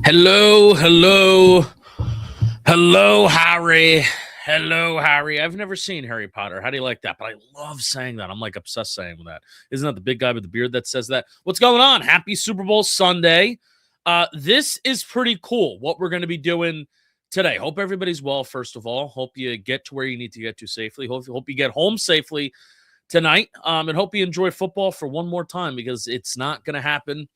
Hello, hello, hello, Harry. Hello, Harry. I've never seen Harry Potter. How do you like that? But I love saying that. I'm like obsessed saying that. Isn't that the big guy with the beard that says that? What's going on? Happy Super Bowl Sunday. This is pretty cool what we're going to be doing today. Hope everybody's well, first of all. Hope you get to where you need to get to safely. Hope you get home safely tonight. And hope you enjoy football for one more time because it's not going to happen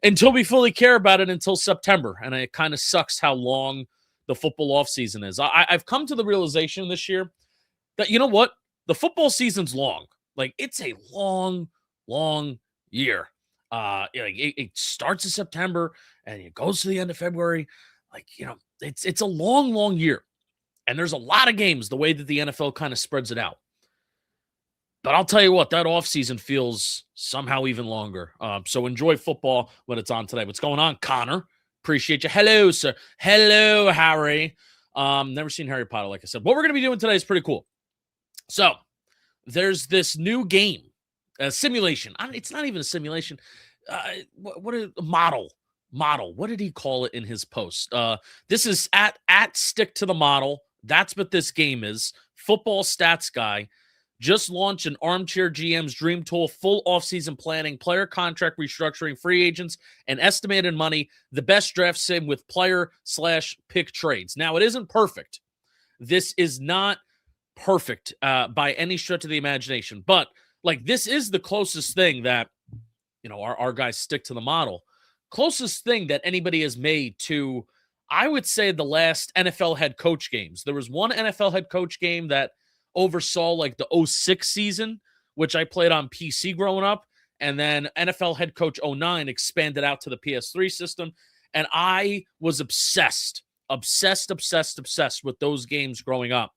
until we fully care about it until September. And it kind of sucks how long the football offseason is. I've come to the realization this year that, you know what? The football season's long. Like, it's a long, long year. It starts in September and it goes to the end of February. It's a long, long year. And there's a lot of games the way that the NFL kind of spreads it out. But I'll tell you what, that offseason feels somehow even longer. So enjoy football when it's on today. What's going on, Connor? Appreciate you. Hello, sir. Hello, Harry. Never seen Harry Potter, like I said. What we're going to be doing today is pretty cool. So there's this new game, a simulation. It's not even a simulation. What a model. What did he call it in his post? This is at Stick to the Model. That's what this game is. Football Stats Guy just launched an Armchair GM's Dream Tool, full offseason planning, player contract restructuring, free agents, and estimated money, the best draft sim with player/pick trades. Now, it isn't perfect. This is not perfect by any stretch of the imagination, but like this is the closest thing that, our guys Stick to the Model, closest thing that anybody has made to, I would say, the last NFL head coach games. There was one NFL head coach game that oversaw like the 06 season, which I played on PC growing up, and then NFL head coach 09 expanded out to the PS3 system, and I was obsessed with those games growing up.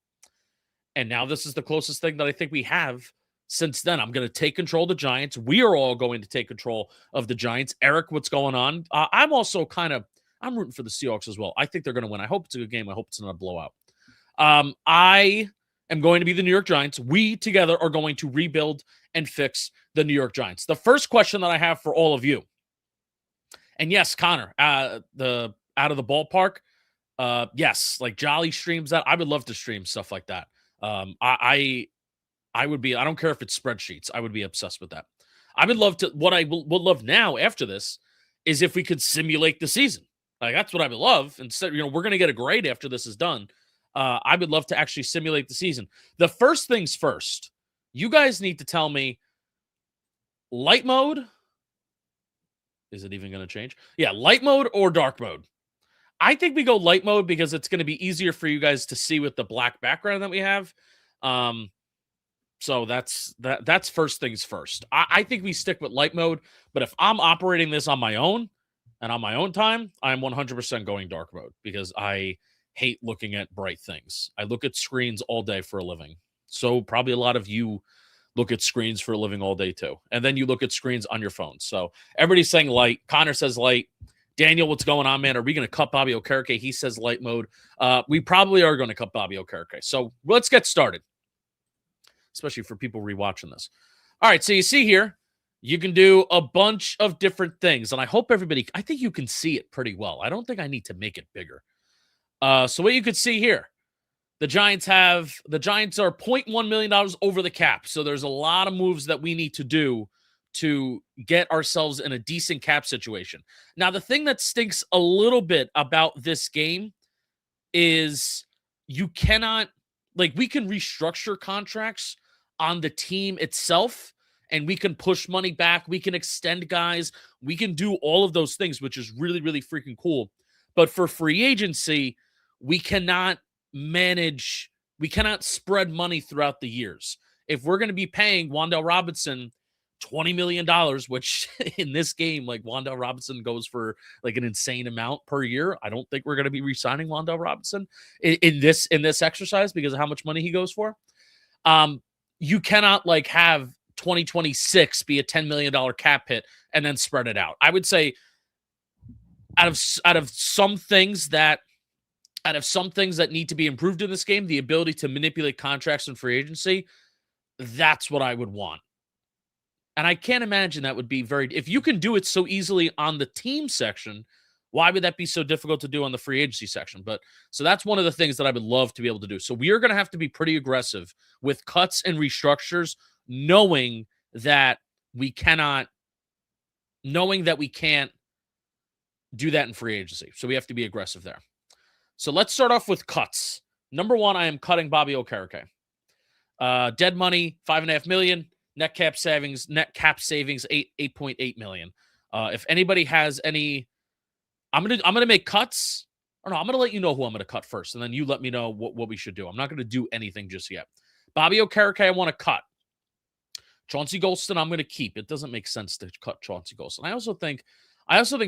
And now this is the closest thing that I think we have since then. I'm going to take control of the Giants. We are all going to take control of the Giants. Eric, what's going on? I'm also I'm rooting for the Seahawks as well. I think they're going to win. I hope it's a good game. I hope it's not a blowout. I am going to be the New York Giants. We together are going to rebuild and fix the New York Giants. The first question that I have for all of you, and yes, Connor, the out of the ballpark, yes, like Jolly streams that. I would love to stream stuff like that. I would be. I don't care if it's spreadsheets. I would be obsessed with that. I would love to. What I would love now after this is if we could simulate the season. Like that's what I would love. Instead, we're going to get a grade after this is done. I would love to actually simulate the season. The first things first, you guys need to tell me light mode. Is it even going to change? Yeah, light mode or dark mode. I think we go light mode because it's going to be easier for you guys to see with the black background that we have. So that's first things first. I think we stick with light mode, but if I'm operating this on my own and on my own time, I'm 100% going dark mode because I hate looking at bright things. I look at screens all day for a living. So probably a lot of you look at screens for a living all day too. And then you look at screens on your phone. So everybody's saying light. Connor says light. Daniel, what's going on, man? Are we going to cut Bobby Okereke? He says light mode. We probably are going to cut Bobby Okereke. So let's get started, especially for people rewatching this. All right, so you see here, you can do a bunch of different things. And I hope everybody, I think you can see it pretty well. I don't think I need to make it bigger. So what you could see here, the Giants are $0.1 million over the cap. So there's a lot of moves that we need to do to get ourselves in a decent cap situation. Now, the thing that stinks a little bit about this game is you cannot, we can restructure contracts on the team itself and we can push money back. We can extend guys. We can do all of those things, which is really, really freaking cool. But for free agency, we cannot spread money throughout the years. If we're going to be paying Wan'Dale Robinson $20 million, which in this game, Wan'Dale Robinson goes for an insane amount per year, I don't think we're going to be re-signing Wan'Dale Robinson in this exercise because of how much money he goes for. You cannot have 2026 be a $10 million cap hit and then spread it out. I would say out of some things that need to be improved in this game, the ability to manipulate contracts and free agency, that's what I would want. And I can't imagine that would be if you can do it so easily on the team section, Why would that be so difficult to do on the free agency section? But so that's one of the things that I would love to be able to do. So we are going to have to be pretty aggressive with cuts and restructures, knowing that we can't do that in free agency. So we have to be aggressive there. So let's start off with cuts. Number one, I am cutting Bobby Okereke. Dead money, $5.5 million. Net cap savings, 8.8 million. If anybody has any, I'm gonna make cuts. Or no, I'm gonna let you know who I'm gonna cut first, and then you let me know what we should do. I'm not gonna do anything just yet. Bobby Okereke, I want to cut. Chauncey Golston, I'm gonna keep. It doesn't make sense to cut Chauncey Golston. I also think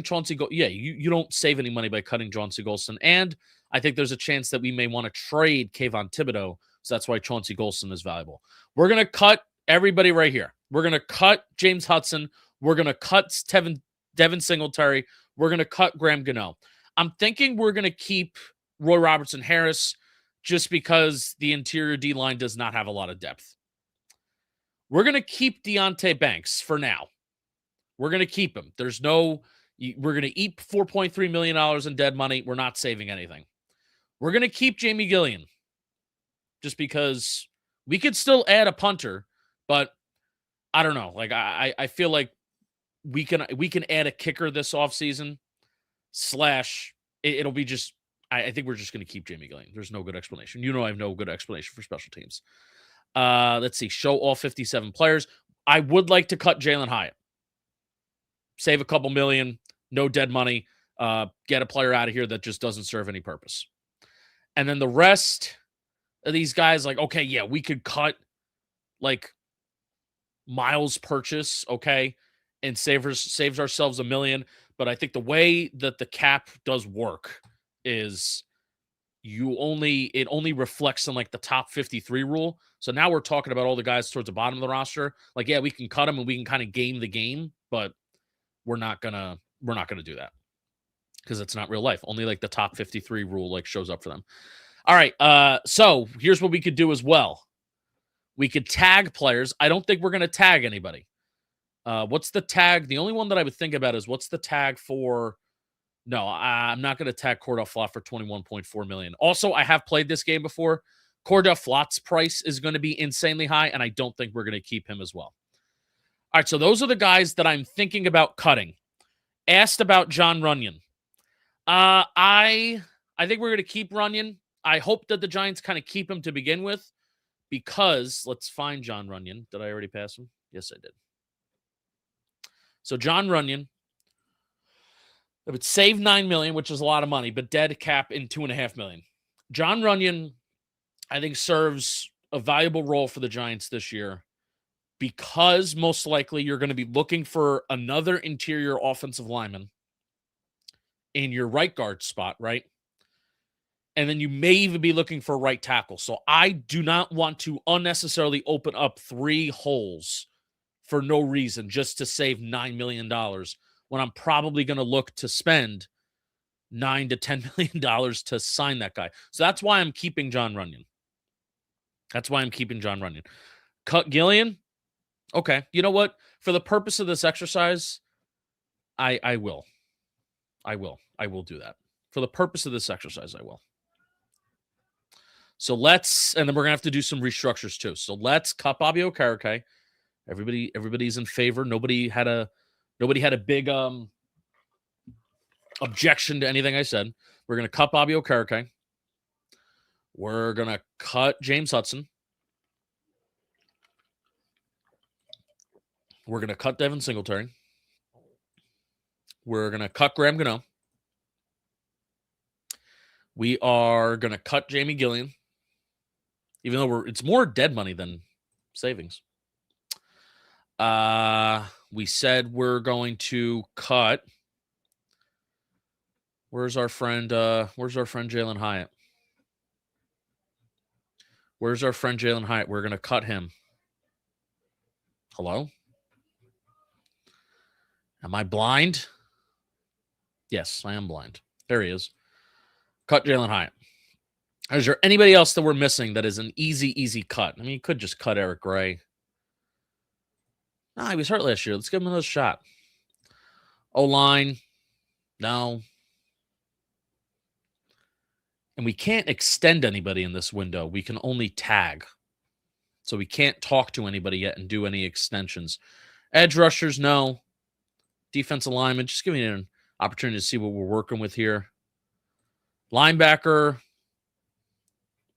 Chauncey you don't save any money by cutting Chauncey Golston, and I think there's a chance that we may want to trade Kayvon Thibodeau, so that's why Chauncey Golston is valuable. We're gonna cut everybody right here. We're going to cut James Hudson. We're going to cut Devin Singletary. We're going to cut Graham Gano. I'm thinking we're going to keep Roy Robertson Harris just because the interior D-line does not have a lot of depth. We're going to keep Deonte Banks for now. We're going to keep him. We're going to eat $4.3 million in dead money. We're not saving anything. We're going to keep Jamie Gillian just because we could still add a punter. But I don't know. Like I feel like we can add a kicker this offseason. It'll be just I think we're just going to keep Jamie Gillian. There's no good explanation. I have no good explanation for special teams. Let's see. Show all 57 players. I would like to cut Jalen Hyatt. Save a couple million. No dead money. Get a player out of here that just doesn't serve any purpose. And then the rest of these guys, like, okay, yeah, we could cut like Miles Purchase, okay, and saves ourselves $1 million. But I think the way that the cap does work is it only reflects on like the top 53 rule. So now we're talking about all the guys towards the bottom of the roster. Like, yeah, we can cut them and we can kind of game the game, but we're not gonna do that because it's not real life. Only like the top 53 rule like shows up for them. All right. So here's what we could do as well. We could tag players. I don't think we're going to tag anybody. What's the tag? The only one that I would think about is what's the tag for? No, I'm not going to tag Cordell Flott for $21.4 million. Also, I have played this game before. Cordell Flott's price is going to be insanely high, and I don't think we're going to keep him as well. All right, so those are the guys that I'm thinking about cutting. Asked about Jon Runyan. I think we're going to keep Runyan. I hope that the Giants kind of keep him to begin with. Because let's find Jon Runyan. Did I already pass him? Yes, I did. So Jon Runyan, it would save $9 million, which is a lot of money, but dead cap in $2.5 million. Jon Runyan, I think, serves a valuable role for the Giants this year because most likely you're going to be looking for another interior offensive lineman in your right guard spot, right? And then you may even be looking for a right tackle. So I do not want to unnecessarily open up 3 holes for no reason just to save $9 million when I'm probably going to look to spend $9 to $10 million to sign that guy. So that's why I'm keeping Jon Runyan. Cut Gillian? Okay. You know what? For the purpose of this exercise, I will. I will do that. For the purpose of this exercise, I will. So and then we're going to have to do some restructures too. So let's cut Bobby Okereke. Everybody's in favor. Nobody had a big objection to anything I said. We're going to cut Bobby Okereke. We're going to cut James Hudson. We're going to cut Devin Singletary. We're going to cut Graham Gano. We are going to cut Jamie Gillian. Even though it's more dead money than savings. We said we're going to cut. Where's our friend Jalen Hyatt? We're going to cut him. Hello? Am I blind? Yes, I am blind. There he is. Cut Jalen Hyatt. Is there anybody else that we're missing that is an easy cut? I mean, you could just cut Eric Gray. No, he was hurt last year. Let's give him another shot. O-line. No. And we can't extend anybody in this window. We can only tag. So we can't talk to anybody yet and do any extensions. Edge rushers, no. Defensive lineman, just give me an opportunity to see what we're working with here. Linebacker,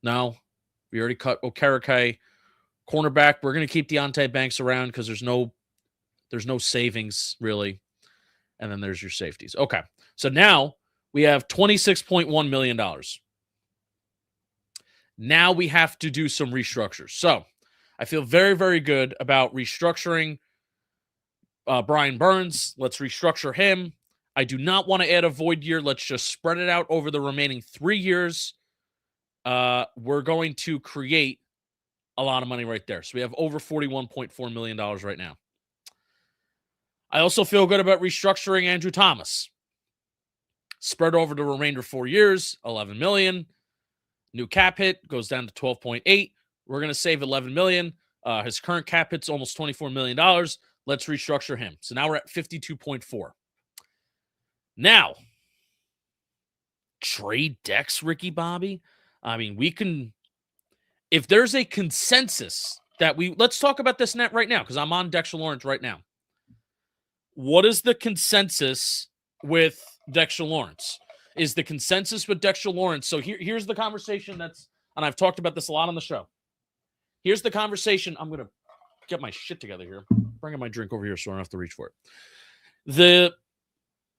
no. We already cut Okereke. Cornerback, we're going to keep Deonte Banks around because there's no savings, really. And then there's your safeties. Okay. So now we have $26.1 million. Now we have to do some restructures. So I feel very, very good about restructuring Brian Burns. Let's restructure him. I do not want to add a void year. Let's just spread it out over the remaining 3 years. We're going to create a lot of money right there. So we have over $41.4 million right now. I also feel good about restructuring Andrew Thomas. Spread over the remainder 4 years, $11 million. New cap hit goes down to 12.8. We're going to save $11 million. His current cap hit's almost $24 million. Let's restructure him. So now we're at 52.4. Now, trade Dex, Ricky Bobby. I mean, we can, if there's a consensus that let's talk about this net right now, because I'm on Dexter Lawrence right now. What is the consensus with Dexter Lawrence? Is the consensus with Dexter Lawrence? So here's the conversation and I've talked about this a lot on the show. Here's the conversation. I'm going to get my shit together here. Bringing my drink over here so I don't have to reach for it.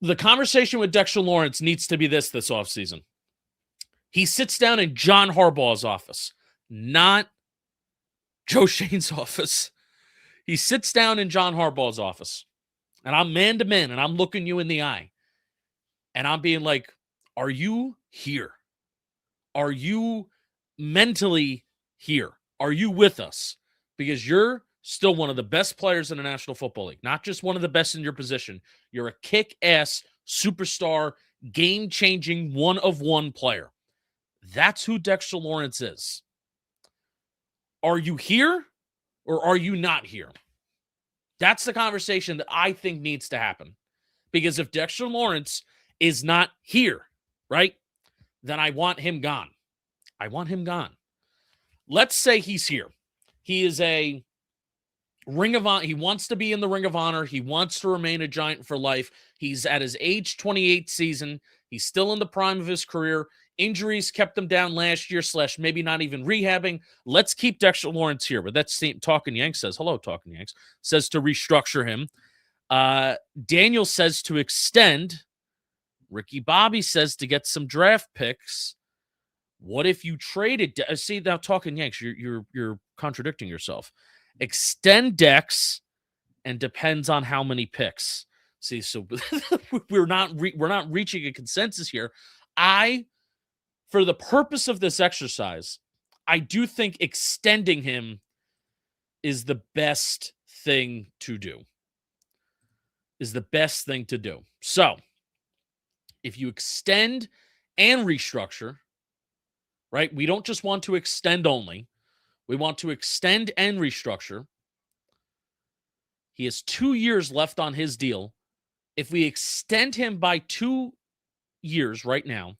The conversation with Dexter Lawrence needs to be this offseason. He sits down in John Harbaugh's office, not Joe Shane's office. He sits down in John Harbaugh's office, and I'm man to man, and I'm looking you in the eye, and I'm being like, are you here? Are you mentally here? Are you with us? Because you're still one of the best players in the National Football League, not just one of the best in your position. You're a kick-ass, superstar, game-changing, one-of-one player. That's who Dexter Lawrence is. Are you here or are you not here? That's the conversation that I think needs to happen. Because if Dexter Lawrence is not here, right, then I want him gone. I want him gone. Let's say he's here. He is a Ring of Honor. He wants to be in the Ring of Honor. He wants to remain a Giant for life. He's at his age 28 season. He's still in the prime of his career. Injuries kept him down last year / maybe not even rehabbing. Let's keep Dexter Lawrence here. But that's Talking Yanks says, hello, Talking Yanks, says to restructure him. Daniel says to extend. Ricky Bobby says to get some draft picks. What if you traded? See, now Talking Yanks, you're contradicting yourself. Extend Dex and depends on how many picks. See, so we're not reaching a consensus here. For the purpose of this exercise, I do think extending him is the best thing to do. So, if you extend and restructure, right? We don't just want to extend only. We want to extend and restructure. He has 2 years left on his deal. If we extend him by 2 years right now,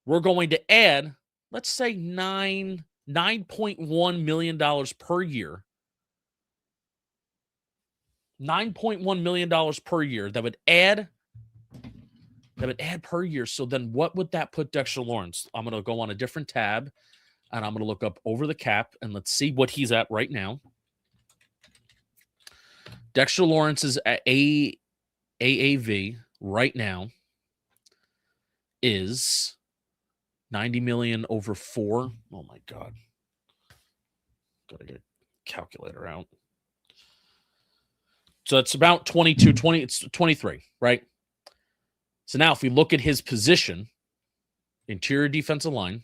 we're going to add, let's say, $9.1 million per year. $9.1 million per year that would add per year. So then what would that put Dexter Lawrence? I'm going to go on a different tab and I'm going to look up over the cap and let's see what he's at right now. Dexter Lawrence's AAV right now is 90 million over 4. Oh my God. Gotta get a calculator out. So it's about 20, it's 23, right? So now if we look at his position, interior defensive line,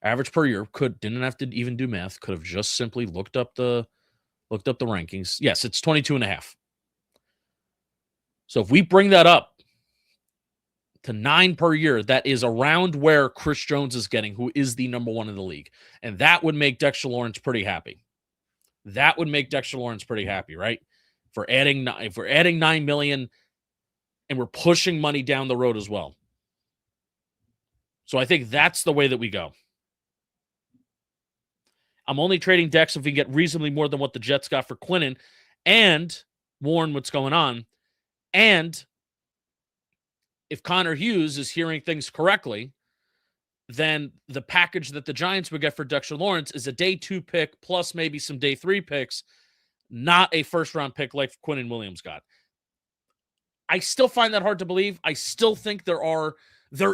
average per year, didn't have to even do math, could have just simply looked up the rankings. Yes, it's 22.5. So if we bring that up to 9 per year, that is around where Chris Jones is getting, who is the number 1 in the league. And that would make Dexter Lawrence pretty happy. Right? If we're adding $9 million and we're pushing money down the road as well. So I think that's the way that we go. I'm only trading Dex if we get reasonably more than what the Jets got for Quinnen and warn what's going on. And if Connor Hughes is hearing things correctly, then the package that the Giants would get for Dexter Lawrence is a day 2 pick plus maybe some day 3 picks, not a first-round pick like Quinnen Williams got. I still find that hard to believe. I still think there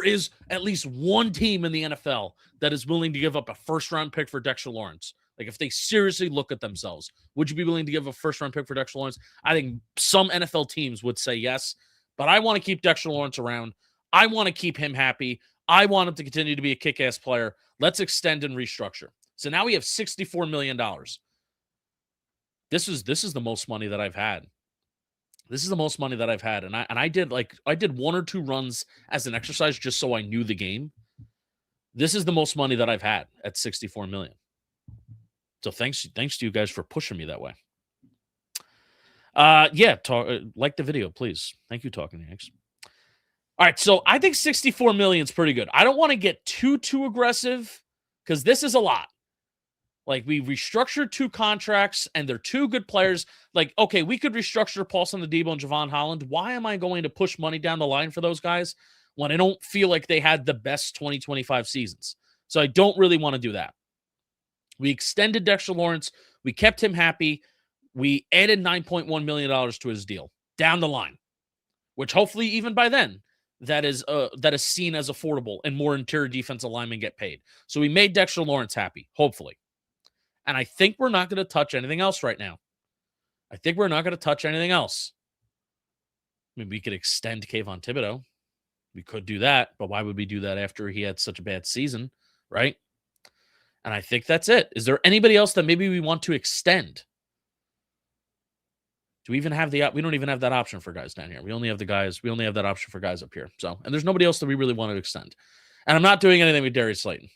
is at least one team in the NFL that is willing to give up a first-round pick for Dexter Lawrence. Like, if they seriously look at themselves, would you be willing to give a first-round pick for Dexter Lawrence? I think some NFL teams would say yes, but I want to keep Dexter Lawrence around. I want to keep him happy. I want him to continue to be a kick-ass player. Let's extend and restructure. So now we have $64 million. This is the most money that I've had. This is the most money that I've had. And I did 1 or 2 runs as an exercise just so I knew the game. This is the most money that I've had at $64 million. So thanks to you guys for pushing me that way. Like the video, please. Thank you, Talking Yanks. All right, so I think $64 million is pretty good. I don't want to get too aggressive because this is a lot. Like, we restructured 2 contracts, and they're 2 good players. Like, okay, we could restructure Paulson Adebo and Javon Holland. Why am I going to push money down the line for those guys when I don't feel like they had the best 2025 seasons? So I don't really want to do that. We extended Dexter Lawrence. We kept him happy. We added $9.1 million to his deal down the line, which hopefully even by then, that is seen as affordable and more interior defensive linemen get paid. So we made Dexter Lawrence happy, hopefully. And I think we're not going to touch anything else right now. I mean, we could extend Kayvon Thibodeau. We could do that, but why would we do that after he had such a bad season, right? And I think that's it. Is there anybody else that maybe we want to extend? Do we even have we don't even have that option for guys down here. We only have that option for guys up here. So, and there's nobody else that we really want to extend. And I'm not doing anything with Darius Slayton.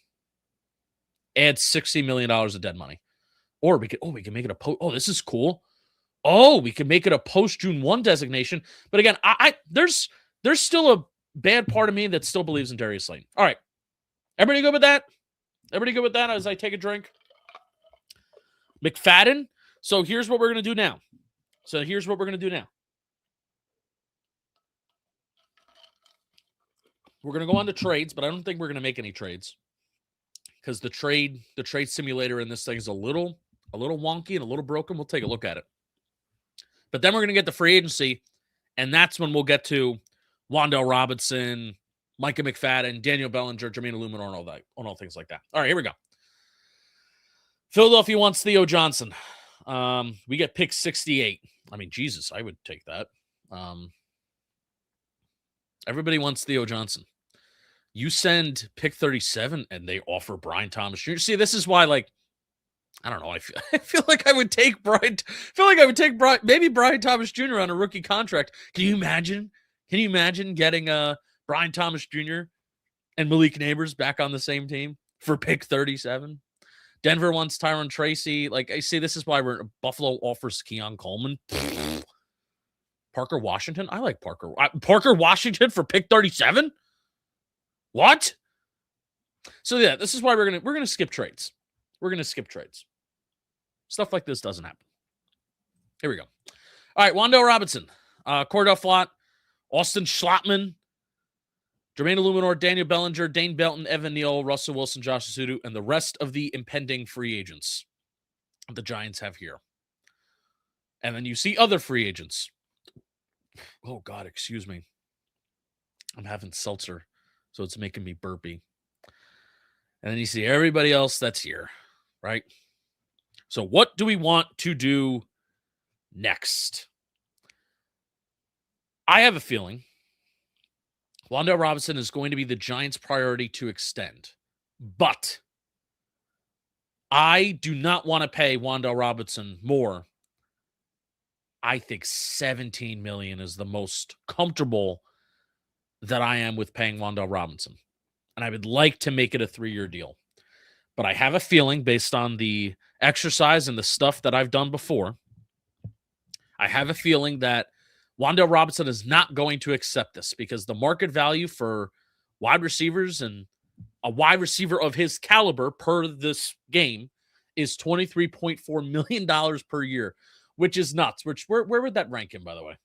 Add $60 million of dead money. Or we can make it a post. Oh, this is cool. Oh, we can make it a post June 1 designation. But again, there's still a bad part of me that still believes in Darius Slayton. All right. Everybody good with that? Everybody good with that as I take a drink? McFadden. So here's what we're going to do now. We're going to go on to trades, but I don't think we're going to make any trades because the trade simulator in this thing is a little wonky and a little broken. We'll take a look at it. But then we're going to get the free agency, and that's when we'll get to Wan'Dale Robinson, Micah McFadden, Daniel Bellinger, Jermaine Illuminor, and all things like that. All right, here we go. Philadelphia wants Theo Johnson. We get pick 68. I mean, Jesus, I would take that. Everybody wants Theo Johnson. You send pick 37 and they offer Brian Thomas Jr. See, this is why, like, I don't know. I feel like I would take maybe Brian Thomas Jr. on a rookie contract. Can you imagine? Getting Brian Thomas Jr. and Malik Neighbors back on the same team for pick 37? Denver wants Tyron Tracy. Like, I see, this is why Buffalo offers Keon Coleman. Parker Washington. I like Parker. Parker Washington for pick 37? What? So yeah, this is why we're gonna skip trades. Stuff like this doesn't happen. Here we go. All right, Wan'Dale Robinson, Cordell Flott, Austin Schlottman, Jermaine Illuminor, Daniel Bellinger, Dane Belton, Evan Neal, Russell Wilson, Josh Asudu, and the rest of the impending free agents the Giants have here. And then you see other free agents. Oh, God, excuse me. I'm having seltzer, so it's making me burpy. And then you see everybody else that's here, right? So what do we want to do next? I have a feeling Wan'Dale Robinson is going to be the Giants' priority to extend. But I do not want to pay Wan'Dale Robinson more. I think $17 million is the most comfortable that I am with paying Wan'Dale Robinson. And I would like to make it a 3-year deal. But I have a feeling, based on the exercise and the stuff that I've done before, I have a feeling that Wan'Dale Robinson is not going to accept this because the market value for wide receivers and A wide receiver of his caliber per this game is $23.4 million per year, which is nuts. Where would that rank him, by the way?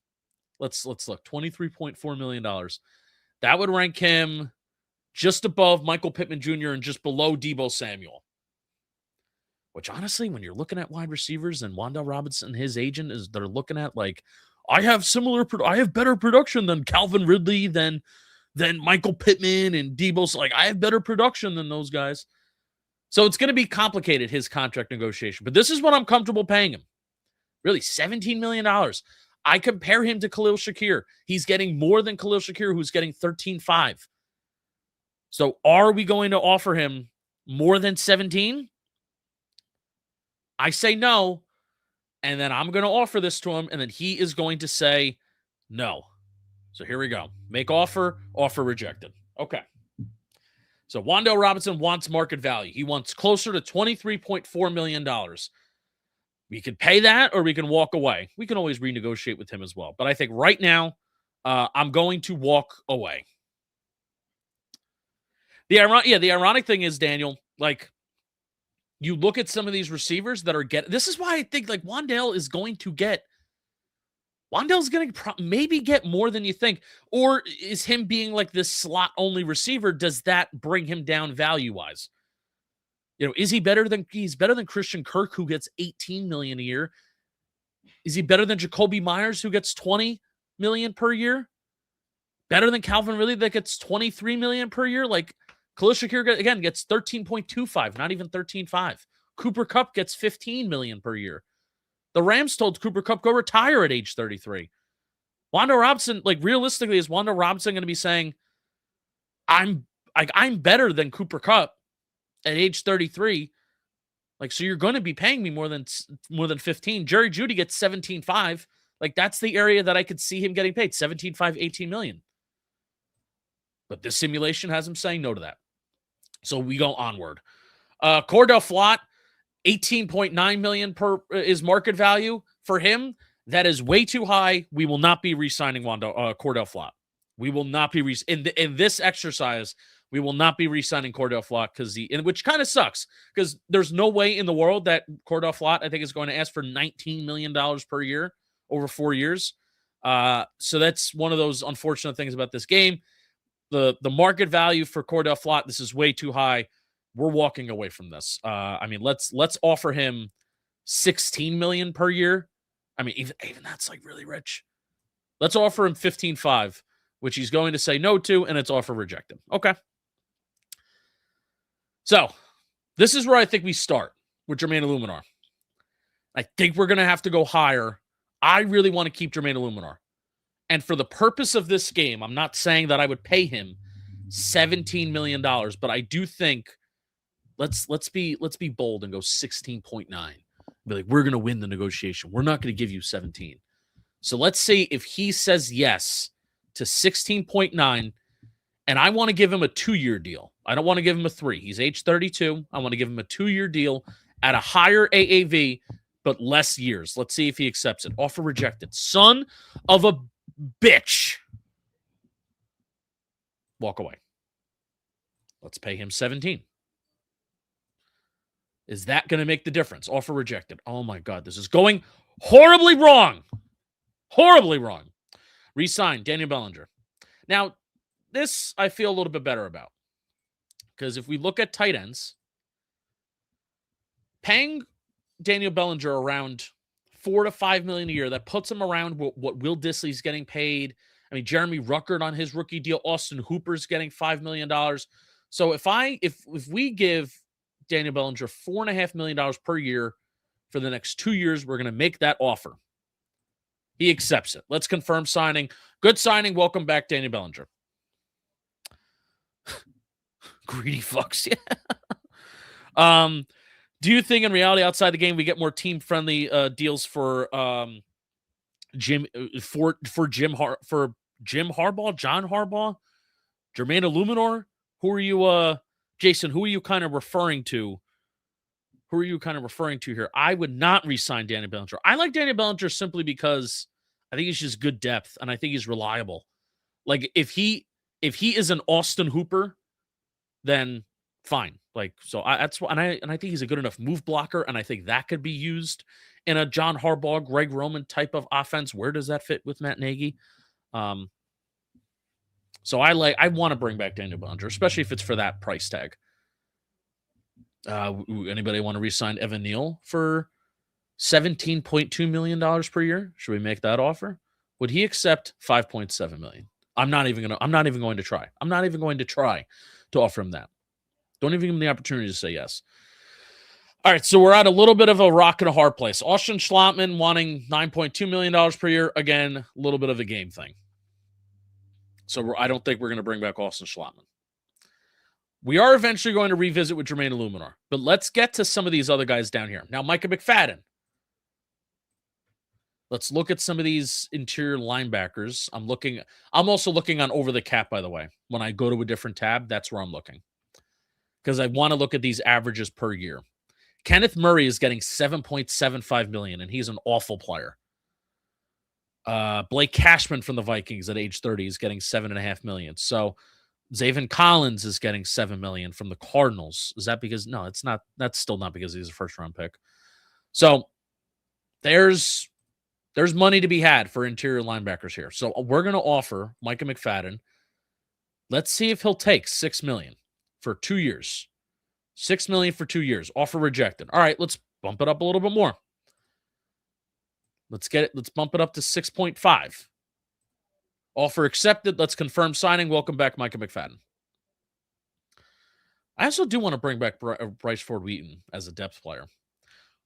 Let's look. $23.4 million. That would rank him just above Michael Pittman Jr. and just below Deebo Samuel. Which honestly, when you're looking at wide receivers and Wan'Dale Robinson, his agent, is they're looking at like, I have better production than Calvin Ridley, than Michael Pittman and Deebo's. Like, I have better production than those guys. So it's going to be complicated, his contract negotiation. But this is what I'm comfortable paying him. Really, $17 million. I compare him to Khalil Shakir. He's getting more than Khalil Shakir, who's getting $13.5. So are we going to offer him more than 17? I say no, and then I'm going to offer this to him, and then he is going to say no. So here we go. Make offer, offer rejected. Okay. So Wan'Dale Robinson wants market value. He wants closer to $23.4 million. We can pay that, or we can walk away. We can always renegotiate with him as well. But I think right now, I'm going to walk away. The ironic thing is, Daniel, like, you look at some of these receivers that are this is why I think like Wan'Dale's going to maybe get more than you think. Or is him being like this slot only receiver, does that bring him down value wise? You know, is he he's better than Christian Kirk, who gets $18 million a year? Is he better than Jacoby Myers, who gets $20 million per year? Better than Calvin Ridley, that gets $23 million per year? Like, Khalil Shakir, again, gets 13.25, not even 13.5. Cooper Kupp gets $15 million per year. The Rams told Cooper Kupp, go retire at age 33. Wan'Dale Robinson, like, realistically, is Wan'Dale Robinson going to be saying, I'm better than Cooper Kupp at age 33? Like, so you're going to be paying me more than 15. Jerry Jeudy gets 17.5. Like, that's the area that I could see him getting paid, 17.5, 18 million. But this simulation has him saying no to that. So we go onward. Cordell Flott, $18.9 million is market value for him. That is way too high. We will not be re-signing Cordell Flott. We will not be in this exercise. We will not be re-signing Cordell Flott which kind of sucks, because there's no way in the world that Cordell Flott, I think, is going to ask for $19 million per year over 4 years. So that's one of those unfortunate things about this game. The market value for Cordell Flott, this is way too high. We're walking away from this. I mean, let's offer him $16 million per year. I mean, even that's like really rich. Let's offer him $15.5, which he's going to say no to, and it's offer rejected. Okay. So this is where I think we start with Jermaine Illuminor. I think we're going to have to go higher. I really want to keep Jermaine Illuminor. And for the purpose of this game, I'm not saying that I would pay him $17 million, but I do think let's be bold and go 16.9. Be like, we're going to win the negotiation. We're not going to give you 17. So let's see if he says yes to 16.9, and I want to give him a 2-year deal. I don't want to give him a 3. He's age 32. I want to give him a 2-year deal at a higher AAV, but less years. Let's see if he accepts it. Offer rejected. Son of a bitch. Walk away. Let's pay him 17. Is that going to make the difference? Offer rejected. Oh my God, this is going horribly wrong. Horribly wrong. Resign Daniel Bellinger. Now, this I feel a little bit better about, because if we look at tight ends, paying Daniel Bellinger around $4 to $5 million a year, that puts him around what Will Dissly's getting paid. I mean, Jeremy Ruckert on his rookie deal, Austin Hooper's getting $5 million. So if we give Daniel Bellinger $4.5 million per year for the next 2 years, we're going to make that offer. He accepts it. Let's confirm signing. Good signing. Welcome back, Daniel Bellinger. Greedy fucks. Yeah. Do you think in reality, outside the game, we get more team-friendly deals for John Harbaugh, Jermaine Illuminor? Who are you, Jason? Who are you kind of referring to? Who are you kind of referring to here? I would not re-sign Danny Bellinger. I like Danny Bellinger simply because I think he's just good depth, and I think he's reliable. Like if he is an Austin Hooper, then fine. Like, so that's why, and I think he's a good enough move blocker, and I think that could be used in a John Harbaugh, Greg Roman type of offense. Where does that fit with Matt Nagy? So I want to bring back Daniel Bellinger, especially if it's for that price tag. Anybody want to re-sign Evan Neal for $17.2 million per year? Should we make that offer? Would he accept $5.7 million? I'm not even going to try. I'm not even going to try to offer him that. Don't even give him the opportunity to say yes. All right, so we're at a little bit of a rock and a hard place. Austin Schlottman wanting $9.2 million per year. Again, a little bit of a game thing. So I don't think we're going to bring back Austin Schlottman. We are eventually going to revisit with Jermaine Illuminor, but let's get to some of these other guys down here. Now, Micah McFadden. Let's look at some of these interior linebackers. I'm also looking on Over the Cap, by the way. When I go to a different tab, that's where I'm looking. Because I want to look at these averages per year. Kenneth Murray is getting $7.75 million, and he's an awful player. Blake Cashman from the Vikings at age 30 is getting $7.5 million. So Zaven Collins is getting $7 million from the Cardinals. Is that because? No, it's not. That's still not because he's a first-round pick. So there's money to be had for interior linebackers here. So we're going to offer Micah McFadden. Let's see if he'll take $6 million for 2 years. $6 million for 2 years. Offer rejected. All right, let's bump it up a little bit more. Let's bump it up to 6.5. Offer accepted. Let's confirm signing. Welcome back, Micah McFadden. I also do want to bring back Bryce Ford-Wheaton as a depth player.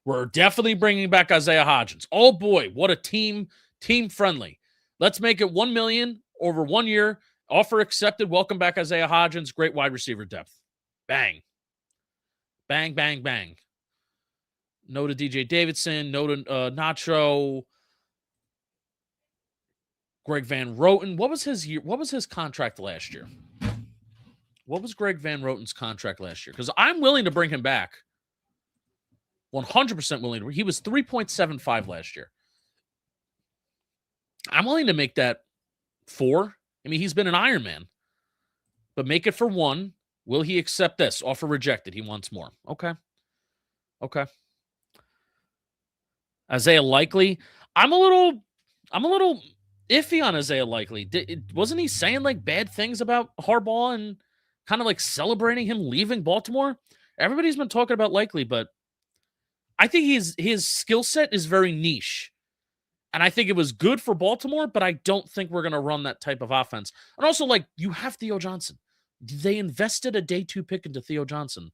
We're definitely bringing back Isaiah Hodgins. Oh boy, what a team friendly. Let's make it $1 million over 1 year. Offer accepted. Welcome back, Isaiah Hodgins. Great wide receiver depth. Bang. Bang, bang, bang. No to DJ Davidson. No to Nacho. Greg Van Roten. What was his contract last year? What was Greg Van Roten's contract last year? Because I'm willing to bring him back. 100% willing to. He was 3.75 last year. I'm willing to make that 4. I mean, he's been an Ironman. But make it for 1. Will he accept this? Offer rejected. He wants more. Okay. Isaiah Likely. I'm a little iffy on Isaiah Likely. Wasn't he saying like bad things about Harbaugh and kind of like celebrating him leaving Baltimore? Everybody's been talking about Likely, but I think his skill set is very niche. And I think it was good for Baltimore, but I don't think we're going to run that type of offense. And also, like, you have Theo Johnson. They invested a day 2 pick into Theo Johnson.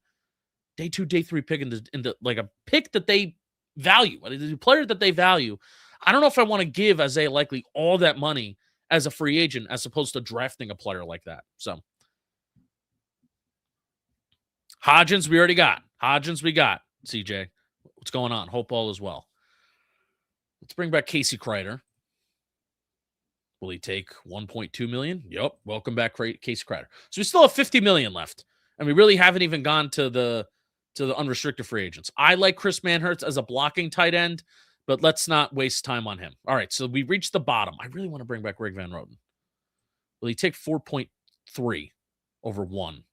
Day 2, day 3 pick into like a pick that they value, a player that they value. I don't know if I want to give Isaiah Likely all that money as a free agent as opposed to drafting a player like that. So Hodgins, we already got. Hodgins, we got. CJ, what's going on? Hope all is well. Let's bring back Casey Kreider. Will he take $1.2 million? Yep. Welcome back, Casey Kreider. So we still have $50 million left, and we really haven't even gone to the unrestricted free agents. I like Chris Manhertz as a blocking tight end, but let's not waste time on him. All right, so we reached the bottom. I really want to bring back Greg Van Roten. Will he take 4.3 over 1?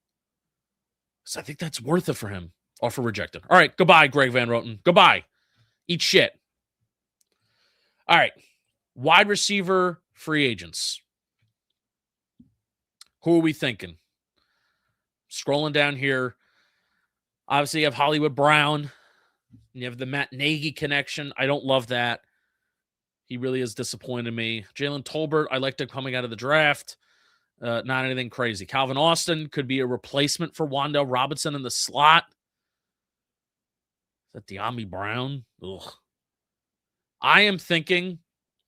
Because I think that's worth it for him. Offer rejected. All right, goodbye, Greg Van Roten. Goodbye. Eat shit. All right, wide receiver free agents. Who are we thinking? Scrolling down here. Obviously, you have Hollywood Brown. And you have the Matt Nagy connection. I don't love that. He really has disappointed me. Jalen Tolbert, I liked him coming out of the draft. Not anything crazy. Calvin Austin could be a replacement for Wan'Dale Robinson in the slot. Is that De'Ami Brown? Ugh. I am thinking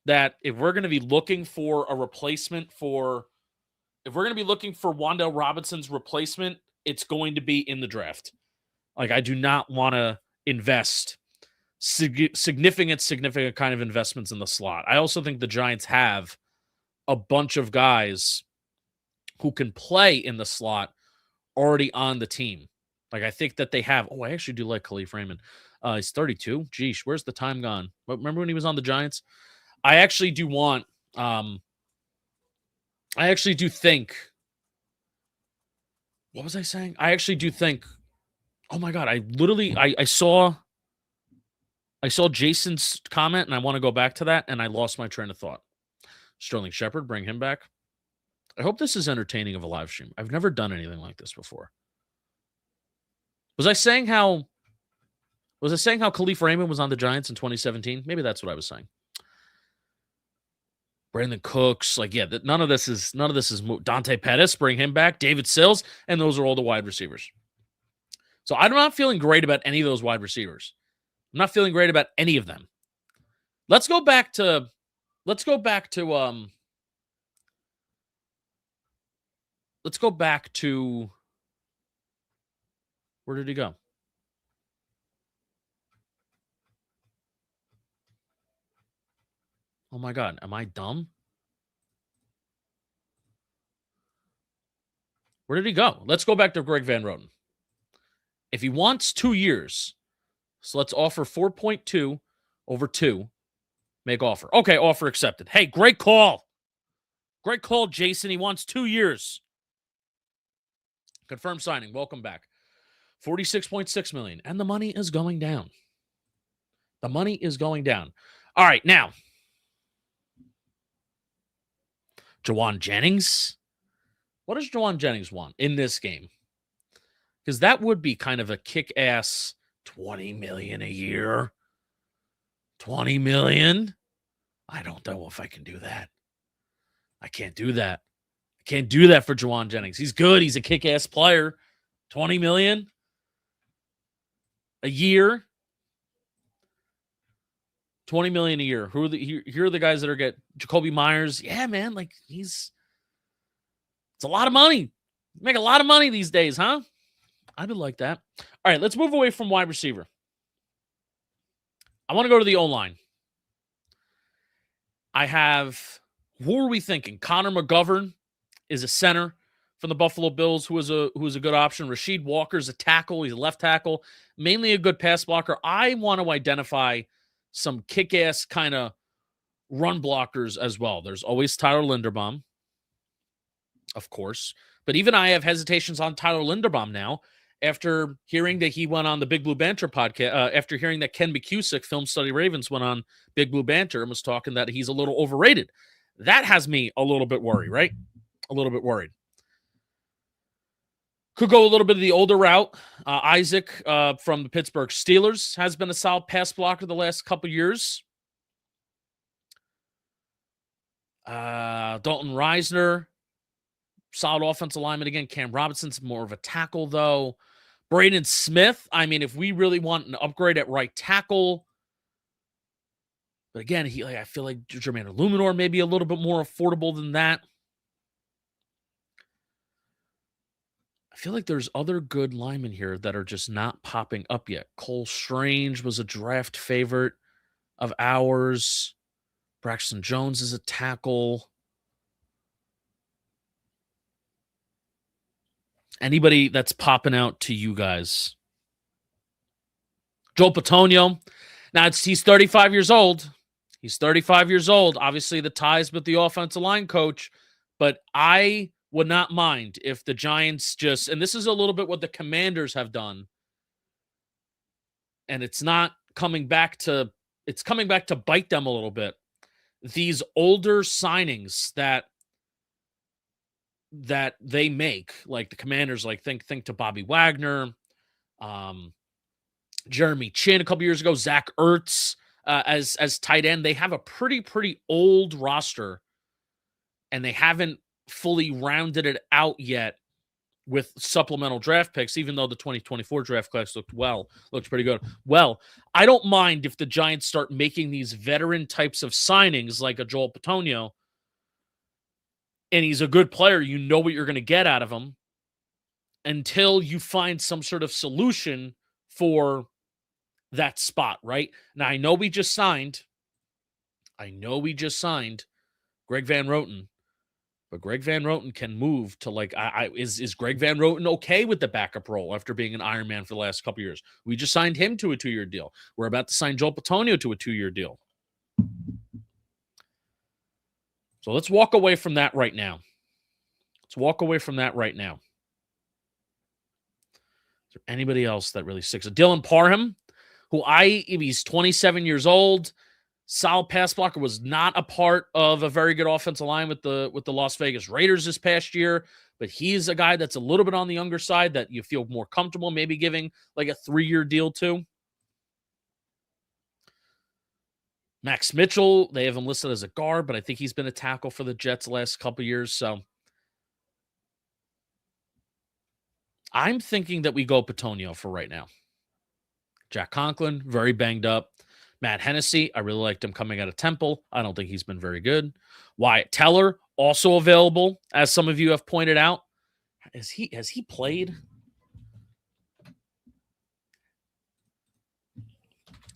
that if we're going to be looking for a replacement if we're going to be looking for Wan'Dale Robinson's replacement, it's going to be in the draft. Like, I do not want to invest significant kind of investments in the slot. I also think the Giants have a bunch of guys who can play in the slot already on the team. Like, I think that they have. Oh, I actually do like Khalif Raymond. He's 32. Geesh, where's the time gone? Remember when he was on the Giants? I actually do want. I actually do think What was I saying? I actually do think, oh my God, I literally, I saw Jason's comment and I want to go back to that and I lost my train of thought. Sterling Shepard, bring him back. I hope this is entertaining of a live stream. I've never done anything like this before. Was I saying how Khalif Raymond was on the Giants in 2017? Maybe that's what I was saying. Brandon Cooks, like, yeah, none of this is Dante Pettis, bring him back, David Sills, and those are all the wide receivers. So I'm not feeling great about any of those wide receivers. I'm not feeling great about any of them. Let's go back to where did he go? Oh my God, am I dumb? Where did he go? Let's go back to Greg Van Roten. If he wants 2 years, so let's offer 4.2 over 2. Make offer. Okay, offer accepted. Hey, great call. Great call, Jason. He wants 2 years. Confirmed signing. Welcome back. $46.6 million. And the money is going down. The money is going down. All right, now. Jauan Jennings. What does Jauan Jennings want in this game? Because that would be kind of a kick-ass $20 million a year. $20 million? I don't know if I can do that. I can't do that. I can't do that for Jauan Jennings. He's good. He's a kick-ass player. $20 million a year. $20 million a year. Here are the guys that are get Jacoby Myers. Yeah, man. Like it's a lot of money. You make a lot of money these days, huh? I would like that. All right, let's move away from wide receiver. I want to go to the O-line. Who are we thinking? Connor McGovern is a center from the Buffalo Bills who is a good option. Rasheed Walker's a tackle. He's a left tackle, mainly a good pass blocker. I want to identify some kick-ass kind of run blockers as well. There's always Tyler Linderbaum, of course. But even I have hesitations on Tyler Linderbaum now after hearing that he went on the Big Blue Banter podcast, after hearing that Ken McCusick, Film Study Ravens, went on Big Blue Banter and was talking that he's a little overrated. That has me a little bit worried, right? A little bit worried. Could go a little bit of the older route. Isaac from the Pittsburgh Steelers has been a solid pass blocker the last couple years. Dalton Reisner, solid offensive lineman again. Cam Robinson's more of a tackle, though. Braden Smith, I mean, if we really want an upgrade at right tackle. But again, I feel like Jermaine Illuminor may be a little bit more affordable than that. I feel like there's other good linemen here that are just not popping up yet. Cole Strange was a draft favorite of ours. Braxton Jones is a tackle. Anybody that's popping out to you guys? Joel Bitonio. Now, he's 35 years old. He's 35 years old. Obviously, the ties with the offensive line coach. But I would not mind if the Giants and this is a little bit what the Commanders have done. And it's coming back to bite them a little bit. These older signings that they make, like the Commanders, like think to Bobby Wagner, Jeremy Chin a couple years ago, Zach Ertz as tight end. They have a pretty old roster, and they haven't fully rounded it out yet with supplemental draft picks, even though the 2024 draft class looked pretty good. Well, I don't mind if the Giants start making these veteran types of signings like a Joel Bitonio, and he's a good player. You know what you're going to get out of him until you find some sort of solution for that spot, right? Now, I know we just signed Greg Van Roten, but Greg Van Roten can move to is Greg Van Roten okay with the backup role after being an Iron Man for the last couple years? We just signed him to a 2-year deal. We're about to sign Joel Bitonio to a 2-year deal. So let's walk away from that right now. Is there anybody else that really sticks? Dylan Parham, he's 27 years old, solid pass blocker, was not a part of a very good offensive line with the Las Vegas Raiders this past year, but he's a guy that's a little bit on the younger side that you feel more comfortable maybe giving like a 3-year deal to. Max Mitchell, they have him listed as a guard, but I think he's been a tackle for the Jets the last couple years, so I'm thinking that we go Petonio for right now. Jack Conklin, very banged up. Matt Hennessy, I really liked him coming out of Temple. I don't think he's been very good. Wyatt Teller, also available, as some of you have pointed out. Has he played?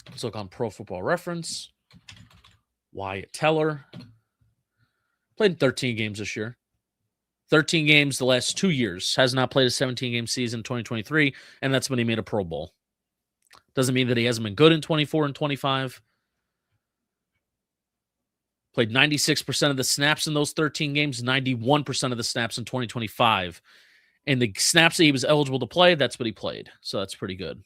Let's look on Pro Football Reference. Wyatt Teller played 13 games this year. 13 games the last 2 years. Has not played a 17-game season in 2023, and that's when he made a Pro Bowl. Doesn't mean that he hasn't been good in 24 and 25. Played 96% of the snaps in those 13 games, 91% of the snaps in 2025. And the snaps that he was eligible to play, that's what he played. So that's pretty good.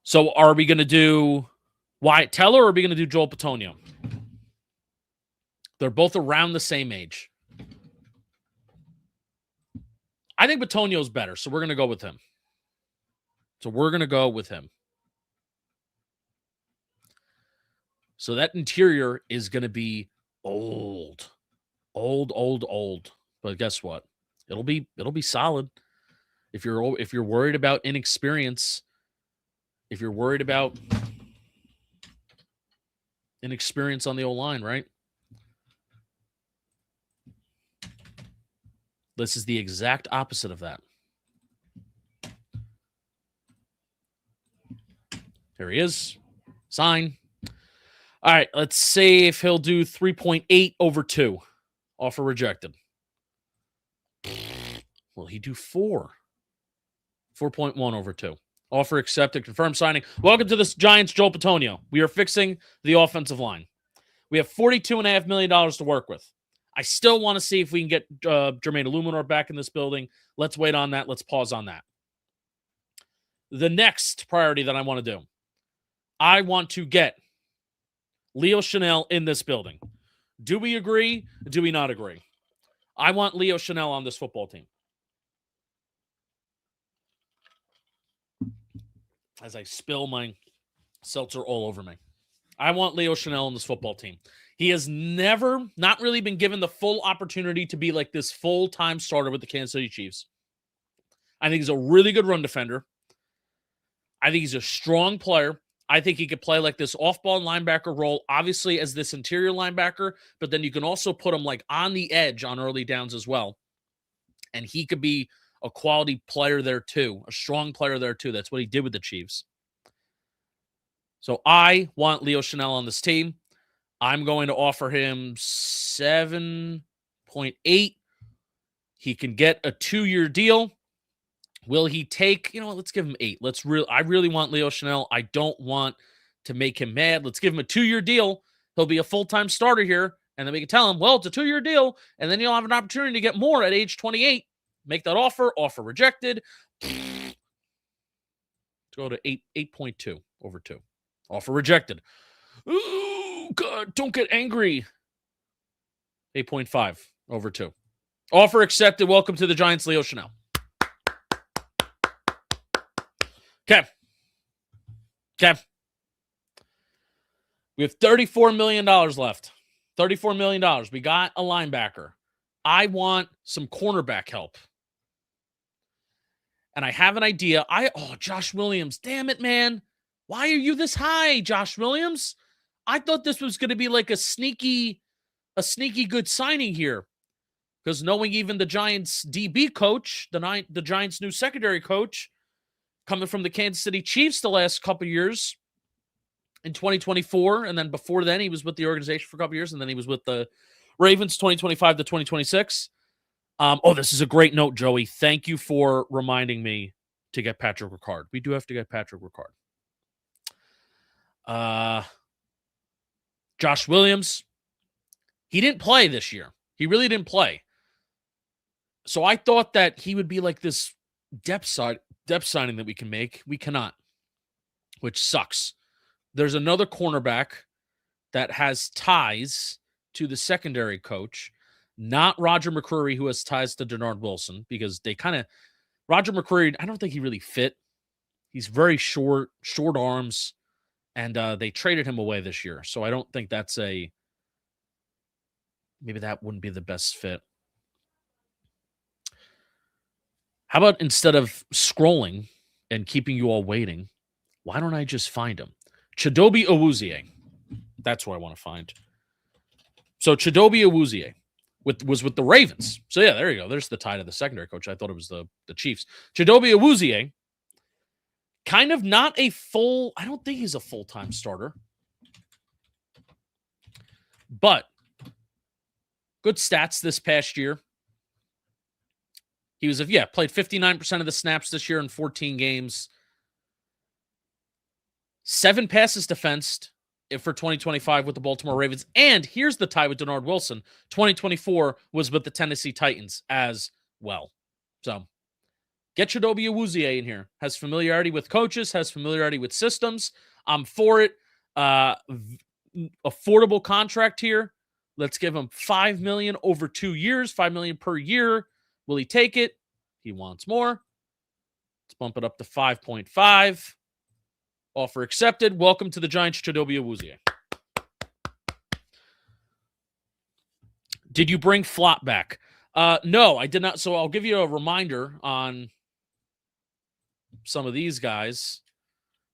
So are we going to do Wyatt Teller or are we going to do Joel Petonio? They're both around the same age. I think Petonio's better, so we're going to go with him. So that interior is going to be old. But guess what? It'll be solid. If you're worried about inexperience, if you're worried about inexperience on the O-line, right? This is the exact opposite of that. There he is. Sign. All right, let's see if he'll do 3.8 over 2. Offer rejected. Will he do 4? 4.1 over 2. Offer accepted. Confirmed signing. Welcome to the Giants, Joel Petonio. We are fixing the offensive line. We have $42.5 million to work with. I still want to see if we can get Jermaine Illuminor back in this building. Let's wait on that. Let's pause on that. The next priority that I want to do, I want to get Leo Chenal in this building. Do we agree? Do we not agree? I want Leo Chenal on this football team. As I spill my seltzer all over me. I want Leo Chenal on this football team. He has not really been given the full opportunity to be like this full-time starter with the Kansas City Chiefs. I think he's a really good run defender. I think he's a strong player. I think he could play like this off-ball linebacker role, obviously as this interior linebacker, but then you can also put him like on the edge on early downs as well. And he could be a quality player there too, a strong player there too. That's what he did with the Chiefs. So I want Leo Chenal on this team. I'm going to offer him 7.8. He can get a 2-year deal. Will he take, let's give him 8. I really want Leo Chenal. I don't want to make him mad. Let's give him a 2-year deal. He'll be a full-time starter here. And then we can tell him, well, it's a 2-year deal. And then you'll have an opportunity to get more at age 28. Make that offer rejected. Let's go to 8.2 over 2. Offer rejected. Ooh, God, don't get angry. 8.5 over 2. Offer accepted. Welcome to the Giants, Leo Chenal. Okay. We have $34 million left. $34 million. We got a linebacker. I want some cornerback help. And I have an idea. Josh Williams. Damn it, man. Why are you this high, Josh Williams? I thought this was going to be like a sneaky good signing here. Because knowing even the Giants DB coach, the Giants new secondary coach, coming from the Kansas City Chiefs the last couple of years in 2024, and then before then he was with the organization for a couple of years, and then he was with the Ravens 2025 to 2026. This is a great note, Joey. Thank you for reminding me to get Patrick Ricard. We do have to get Patrick Ricard. Josh Williams, he didn't play this year. He really didn't play. So I thought that he would be like this depth signing that we can make. We cannot, which sucks. There's another cornerback that has ties to the secondary coach, not Roger McCreary, who has ties to Denard Wilson, because they kind of Roger McCreary, I don't think he really fit. He's very short arms, and they traded him away this year. So I don't think that's maybe that wouldn't be the best fit. How about instead of scrolling and keeping you all waiting, why don't I just find him? Chidobe Awuzie. That's what I want to find. So Chidobe Awuzie was with the Ravens. So yeah, there you go. There's the tie to the secondary coach. I thought it was the Chiefs. Chidobe Awuzie, kind of not a full, I don't think he's a full-time starter. But good stats this past year. He was, played 59% of the snaps this year in 14 games. 7 passes defensed for 2025 with the Baltimore Ravens. And here's the tie with Denard Wilson. 2024 was with the Tennessee Titans as well. So get Chidobe Awuzie in here. Has familiarity with coaches, has familiarity with systems. I'm for it. Affordable contract here. Let's give him $5 million over 2 years, $5 million per year. Will he take it? He wants more. Let's bump it up to 5.5. Offer accepted. Welcome to the Giants, Chidobe Awuzie. Did you bring Flott back? No, I did not. So I'll give you a reminder on some of these guys,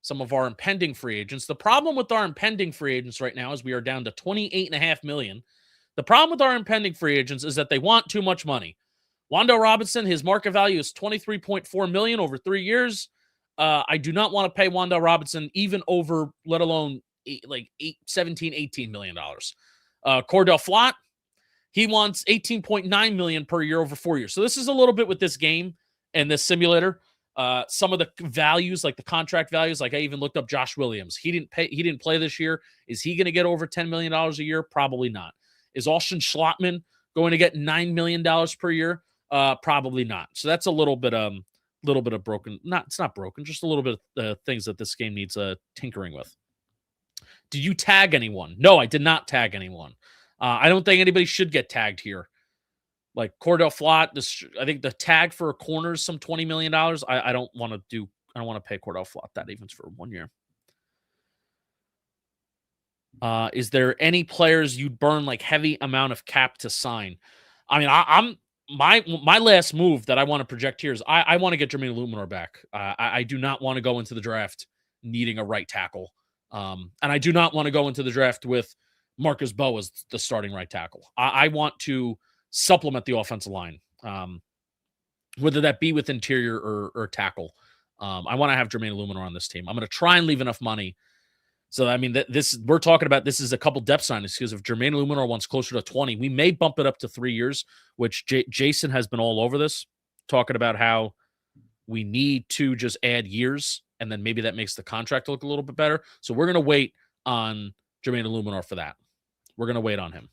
some of our impending free agents. The problem with our impending free agents right now is we are down to $28.5 million. The problem with our impending free agents is that they want too much money. Wan'Dale Robinson, his market value is $23.4 million over 3 years. I do not want to pay Wan'Dale Robinson even over, let alone $18 million. Cordell Flott, he wants $18.9 million per year over 4 years. So this is a little bit with this game and this simulator. Some of the values, like the contract values, like I even looked up Josh Williams. He didn't play this year. Is he going to get over $10 million a year? Probably not. Is Austin Schlottman going to get $9 million per year? Probably not. So that's a little bit of broken. It's not broken. Just a little bit of things that this game needs tinkering with. Did you tag anyone? No, I did not tag anyone. I don't think anybody should get tagged here. Like Cordell Flott, I think the tag for a corner is some $20 million. I don't want to pay Cordell Flott that even for 1 year. Is there any players you'd burn like heavy amount of cap to sign? I mean, my last move that I want to project here is I want to get Jermaine Illuminor back. I do not want to go into the draft needing a right tackle. And I do not want to go into the draft with Marcus Bowe as the starting right tackle. I want to supplement the offensive line, whether that be with interior or tackle. I want to have Jermaine Illuminor on this team. I'm going to try and leave enough money. So, I mean, we're talking about this is a couple depth signings because if Jermaine Illuminor wants closer to 20, we may bump it up to 3 years, which Jason has been all over this, talking about how we need to just add years, and then maybe that makes the contract look a little bit better. So we're going to wait on Jermaine Illuminor for that. We're going to wait on him.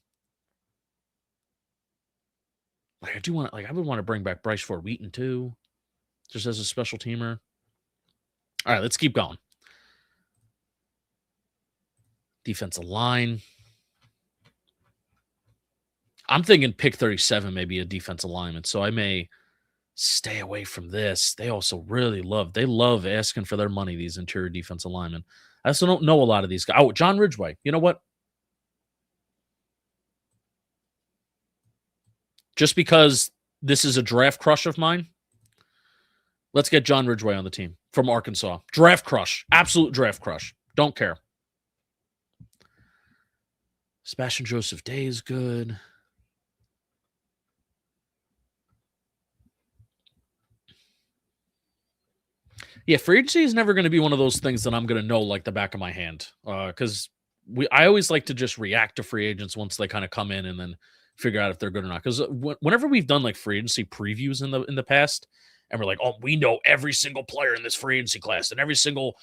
I would want to bring back Bryce Ford Wheaton too, just as a special teamer. All right, let's keep going. Defensive line. I'm thinking pick 37, maybe a defensive lineman. So I may stay away from this. They also really love asking for their money, these interior defensive linemen. I also don't know a lot of these guys. Oh, John Ridgeway. You know what? Just because this is a draft crush of mine, let's get John Ridgeway on the team from Arkansas. Draft crush. Absolute draft crush. Don't care. Sebastian Joseph Day is good. Yeah, free agency is never going to be one of those things that I'm going to know like the back of my hand. Because I always like to just react to free agents once they kind of come in and then figure out if they're good or not. Because whenever we've done like free agency previews in the past, and we're like, oh, we know every single player in this free agency class and every single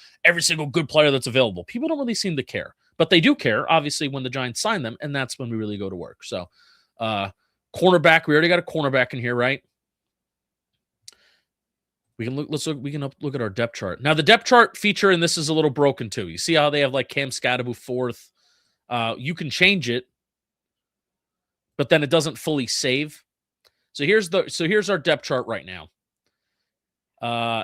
good player that's available. People don't really seem to care. But they do care, obviously, when the Giants sign them, and that's when we really go to work. So, cornerback, we already got a cornerback in here, right? We can look at our depth chart. Now the depth chart feature, and this is a little broken too. You see how they have like Cam Scadaboo fourth. You can change it, but then it doesn't fully save. So here's our depth chart right now.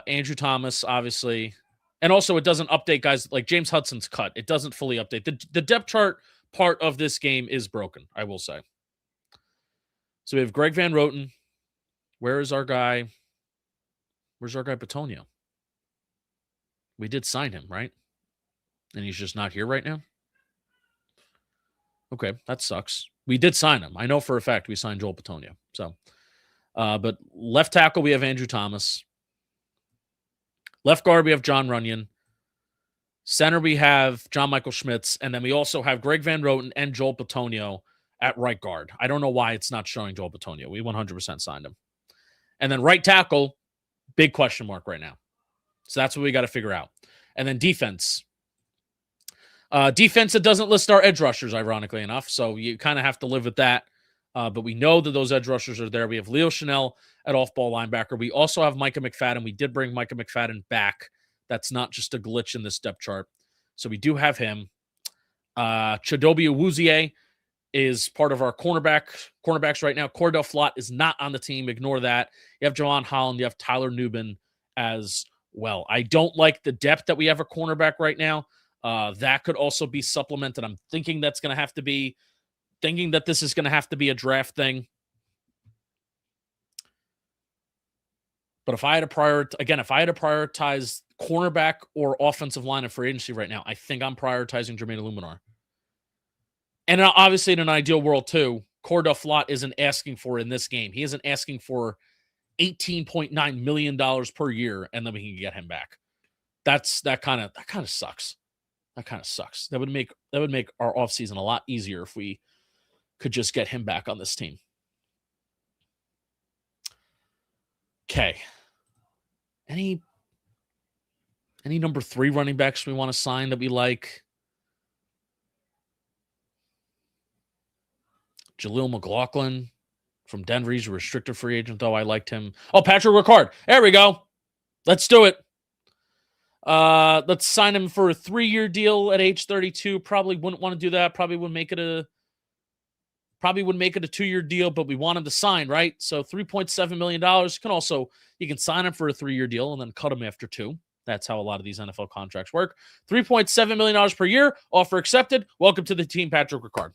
Andrew Thomas, obviously, and also it doesn't update guys like James Hudson's cut. It doesn't fully update. The depth chart part of this game is broken, I will say. So we have Greg Van Roten. Where is our guy? Where's our guy Bitonio? We did sign him, right? And he's just not here right now? Okay, that sucks. We did sign him. I know for a fact we signed Joel Bitonio. So, but left tackle, we have Andrew Thomas. Left guard, we have John Runyon. Center, we have John Michael Schmitz. And then we also have Greg Van Roten and Joel Bitonio at right guard. I don't know why it's not showing Joel Bitonio. We 100% signed him. And then right tackle, big question mark right now. So that's what we got to figure out. And then defense. Defense, it doesn't list our edge rushers, ironically enough. So you kind of have to live with that. But we know that those edge rushers are there. We have Leo Chanel at off-ball linebacker. We also have Micah McFadden. We did bring Micah McFadden back. That's not just a glitch in this depth chart. So we do have him. Chidobe Awuzie is part of our cornerbacks right now. Cordell Flott is not on the team. Ignore that. You have Jawan Holland. You have Tyler Nubin as well. I don't like the depth that we have a cornerback right now. That could also be supplemented. I'm thinking that this is going to have to be a draft thing. But if I had to prioritize cornerback or offensive line of free agency right now, I think I'm prioritizing Jermaine Illuminar. And obviously, in an ideal world, too, Cordell Flott isn't asking for in this game. He isn't asking for $18.9 million per year, and then we can get him back. That kind of sucks. That kind of sucks. That would make our offseason a lot easier if we could just get him back on this team. Okay. Any number 3 running backs we want to sign that we like? Jaleel McLaughlin from Denver. He's a restricted free agent, though. I liked him. Oh, Patrick Ricard. There we go. Let's do it. Let's sign him for a 3-year deal at age 32. Probably wouldn't want to do that. Probably would make it a 2-year deal, but we want him to sign, right? So $3.7 million. You can sign him for a 3-year deal and then cut him after 2. That's how a lot of these NFL contracts work. $3.7 million per year. Offer accepted. Welcome to the team, Patrick Ricard.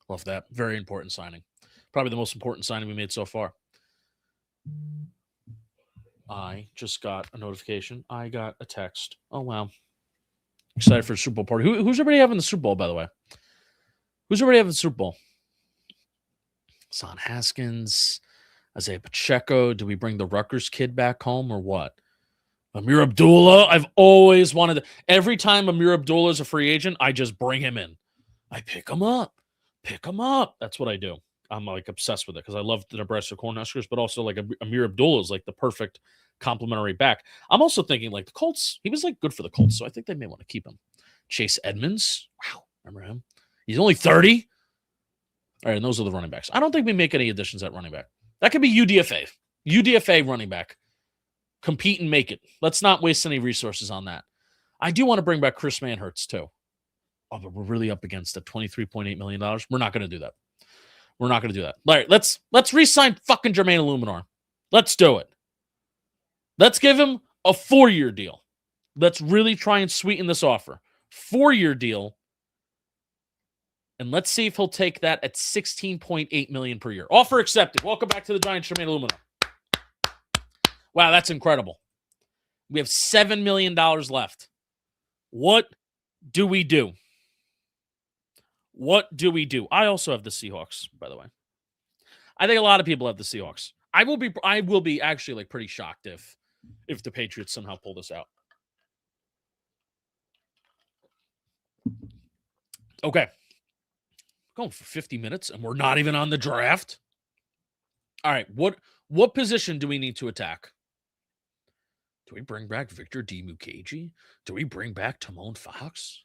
Love that. Very important signing. Probably the most important signing we made so far. I just got a notification. I got a text. Oh, wow. Excited for the Super Bowl party. Who's everybody having the Super Bowl, by the way? Who's everybody having the Super Bowl? Son Haskins, Isaiah Pacheco. Do we bring the Rutgers kid back home or what? Amir Abdullah. I've always wanted to. Every time Amir Abdullah is a free agent, I just bring him in. I pick him up. That's what I do. I'm like obsessed with it because I love the Nebraska Cornhuskers, but also like Amir Abdullah is like the perfect complimentary back. I'm also thinking like the Colts. He was like good for the Colts, so I think they may want to keep him. Chase Edmonds. Wow, remember him? He's only 30. All right, and those are the running backs. I don't think we make any additions at running back. That could be UDFA. UDFA running back. Compete and make it. Let's not waste any resources on that. I do want to bring back Chris Manhertz too. Oh, but we're really up against the $23.8 million. We're not going to do that. All right, let's re-sign fucking Jermaine Illuminar. Let's do it. Let's give him a 4-year deal. Let's really try and sweeten this offer. 4-year deal. And let's see if he'll take that at $16.8 million per year. Offer accepted. Welcome back to the Giants, Jermaine Illuminar. Wow, that's incredible. We have $7 million left. What do we do? I also have the Seahawks, by the way. I think a lot of people have the Seahawks. I will be actually like pretty shocked if the Patriots somehow pull this out. Okay. Going for 50 minutes and we're not even on the draft. All right, what position do we need to attack? Do we bring back Victor Dimukeji? Do we bring back Timon Fox?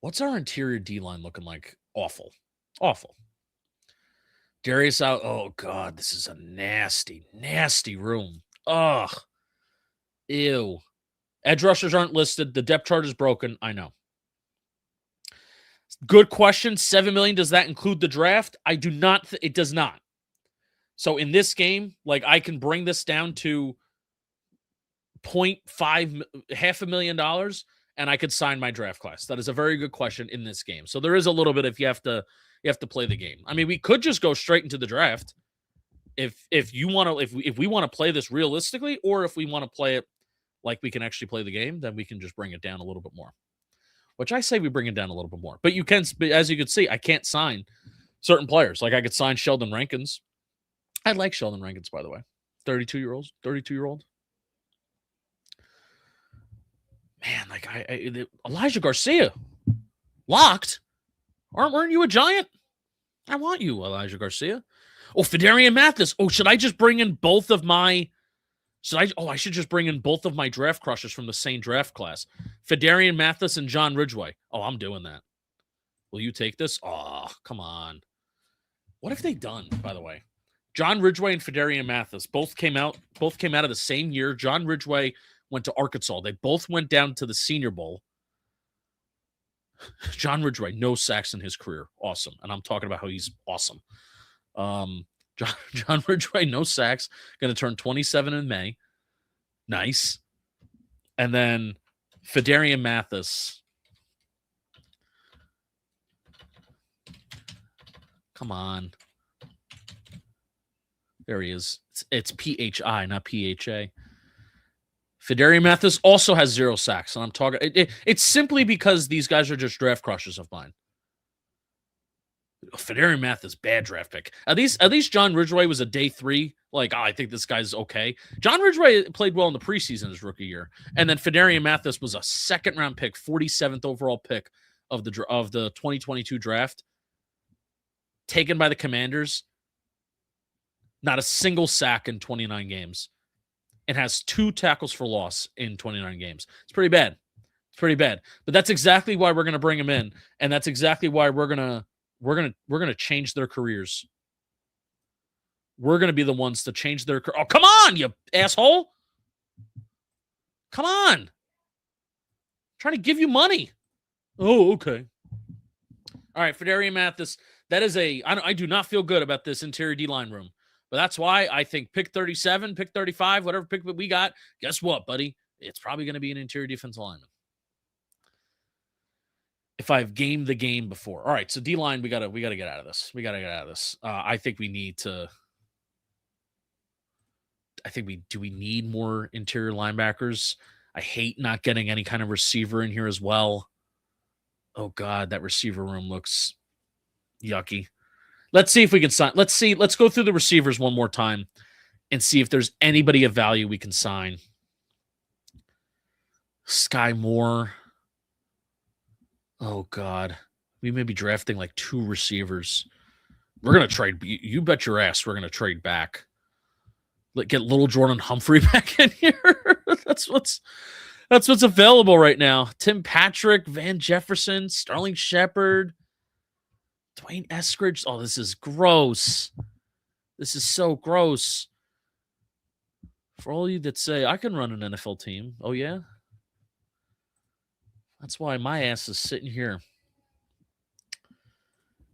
What's our interior D-line looking like? Awful. Darius out. Oh, God. This is a nasty, nasty room. Ugh. Ew. Edge rushers aren't listed. The depth chart is broken. I know. Good question. $7 million. Does that include the draft? I do not. It does not. So in this game, like I can bring this down to $500,000, and I could sign my draft class. That is a very good question in this game. So there is a little bit if you have to play the game. I mean, we could just go straight into the draft if you want to if we want to play this realistically, or if we want to play it like we can actually play the game, then we can just bring it down a little bit more. Which I say we bring it down a little bit more. But you can, as you can see, I can't sign certain players. Like I could sign Sheldon Rankins. I like Sheldon Rankins, by the way. 32-year-old. Man, like Elijah Garcia, locked. Weren't you a Giant? I want you, Elijah Garcia. Oh, Fedarian Mathis. Oh, should I just bring in both of my? I should just bring in both of my draft crushers from the same draft class. Fedarian Mathis and John Ridgeway. Oh, I'm doing that. Will you take this? Oh, come on. What have they done, by the way? John Ridgeway and Fedarian Mathis both came out of the same year. John Ridgeway went to Arkansas. They both went down to the Senior Bowl. John Ridgeway, no sacks in his career. Awesome. And I'm talking about how he's awesome. John Ridgeway, no sacks. Going to turn 27 in May. Nice. And then Fedarian Mathis. Come on. There he is. It's PHI, not PHA. Fedarian Mathis also has 0 sacks. And I'm talking. It's simply because these guys are just draft crushers of mine. Fedarian Mathis, bad draft pick. At least John Ridgeway was a day 3. Like, I think this guy's okay. John Ridgeway played well in the preseason his rookie year. And then Fedarian Mathis was a 2nd-round pick, 47th overall pick of the 2022 draft. Taken by the Commanders. Not a single sack in 29 games. And has 2 tackles for loss in 29 games. It's pretty bad. But that's exactly why we're going to bring him in. And that's exactly why we're going to change their careers. We're going to be the ones to change their career. Oh, come on, you asshole. Come on. I'm trying to give you money. Oh, okay. All right, Fedarian Mathis. That is I do not feel good about this interior D-line room. But that's why I think pick 37, pick 35, whatever pick we got, guess what, buddy? It's probably going to be an interior defensive lineman. If I've gamed the game before. All right, so D-line, we gotta get out of this. I think we need to. Do we need more interior linebackers? I hate not getting any kind of receiver in here as well. Oh God, that receiver room looks yucky. Let's see if we can sign. Let's go through the receivers one more time and see if there's anybody of value we can sign. Sky Moore. Oh, God. We may be drafting like 2 receivers. We're going to trade. You bet your ass we're going to trade back. Get little Jordan Humphrey back in here. That's what's available right now. Tim Patrick, Van Jefferson, Sterling Shepard, Dwayne Eskridge. Oh, this is gross. This is so gross. For all you that say, I can run an NFL team. Oh, yeah? That's why my ass is sitting here.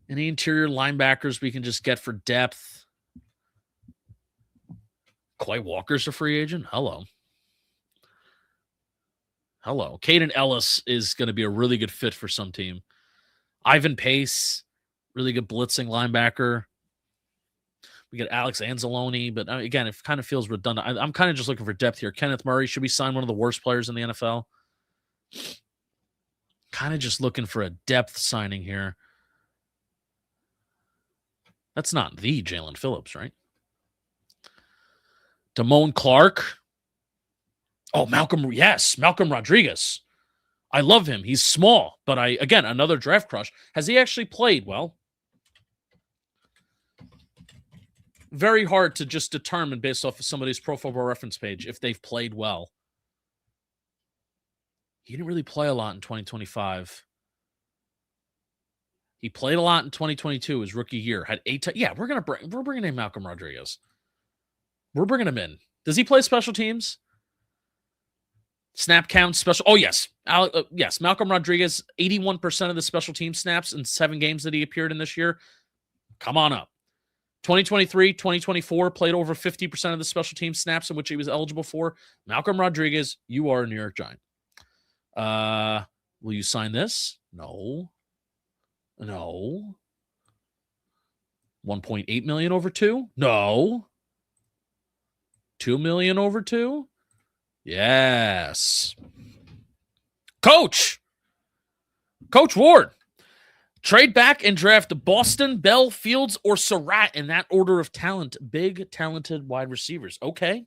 Any interior linebackers we can just get for depth? Clay Walker's a free agent? Hello. Caden Ellis is going to be a really good fit for some team. Ivan Pace, really good blitzing linebacker. We get Alex Anzalone, but again, it kind of feels redundant. I'm kind of just looking for depth here. Kenneth Murray, should we sign one of the worst players in the NFL? Kind of just looking for a depth signing here. That's not the Jalen Phillips, right? Damone Clark. Oh, Malcolm Rodriguez. I love him. He's small, but again, another draft crush. Has he actually played well? Very hard to just determine based off of somebody's Pro Football Reference page if they've played well. He didn't really play a lot in 2025. He played a lot in 2022, his rookie year. Had 8. Yeah, we're bringing in Malcolm Rodriguez. We're bringing him in. Does he play special teams? Snap count special. Oh, yes. Yes. Malcolm Rodriguez, 81% of the special team snaps in 7 games that he appeared in this year. Come on up. 2023, 2024, played over 50% of the special team snaps in which he was eligible for. Malcolm Rodriguez, you are a New York Giant. Will you sign this? No. 1.8 million over 2? No. 2 million over 2? Yes. Coach Ward. Trade back and draft Boston, Bell, Fields, or Surratt in that order of talent. Big, talented wide receivers. Okay.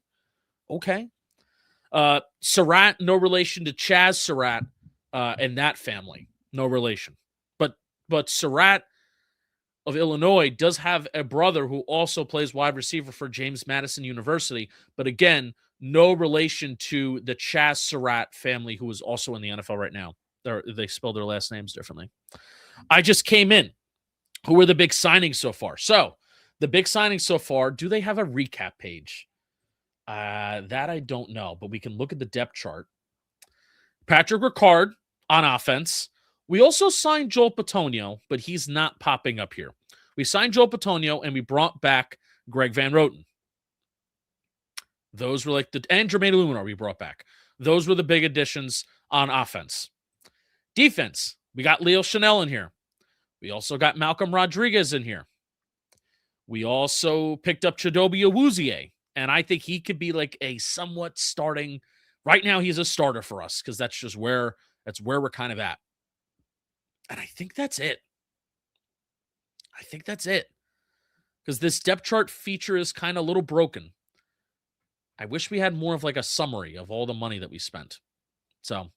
Surratt, no relation to Chaz Surratt and that family. No relation. But Surratt of Illinois does have a brother who also plays wide receiver for James Madison University. But again, no relation to the Chaz Surratt family, who is also in the NFL right now. They spell their last names differently. I just came in. Who are the big signings so far? So, the big signings so far, do they have a recap page? That I don't know, but we can look at the depth chart. Patrick Ricard on offense. We also signed Joel Bitonio, but he's not popping up here. We signed Joel Bitonio, and we brought back Greg Van Roten. Those were and Jermaine Illuminor we brought back. Those were the big additions on offense. Defense, we got Leo Chanel in here. We also got Malcolm Rodriguez in here. We also picked up Chidobe Awuzie, and I think he could be like a somewhat starting. Right now, he's a starter for us because that's where we're kind of at. And I think that's it. Because this depth chart feature is kind of a little broken. I wish we had more of like a summary of all the money that we spent. So, all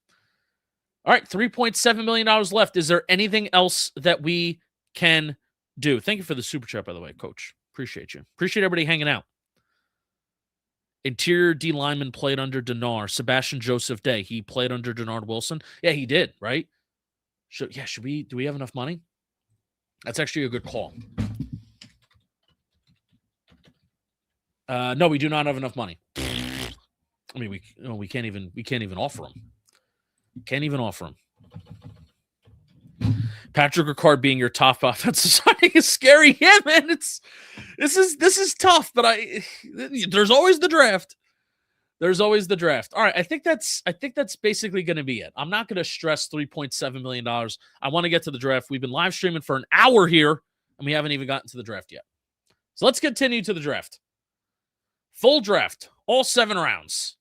right, $3.7 million left. Is there anything else that we can do? Thank you for the super chat, by the way, Coach. Appreciate you. Appreciate everybody hanging out. Interior D lineman played under Denard. Sebastian Joseph Day. He played under Denard Wilson. Yeah, he did, right? Do we have enough money? That's actually a good call. No, we do not have enough money. I mean, we can't even offer them. Can't even offer them. Patrick Ricard being your top offensive signing is scary. Yeah, man, this is tough, but there's always the draft. There's always the draft. All right, I think that's basically going to be it. I'm not going to stress $3.7 million. I want to get to the draft. We've been live streaming for an hour here, and we haven't even gotten to the draft yet. So let's continue to the draft. Full draft, all 7 rounds.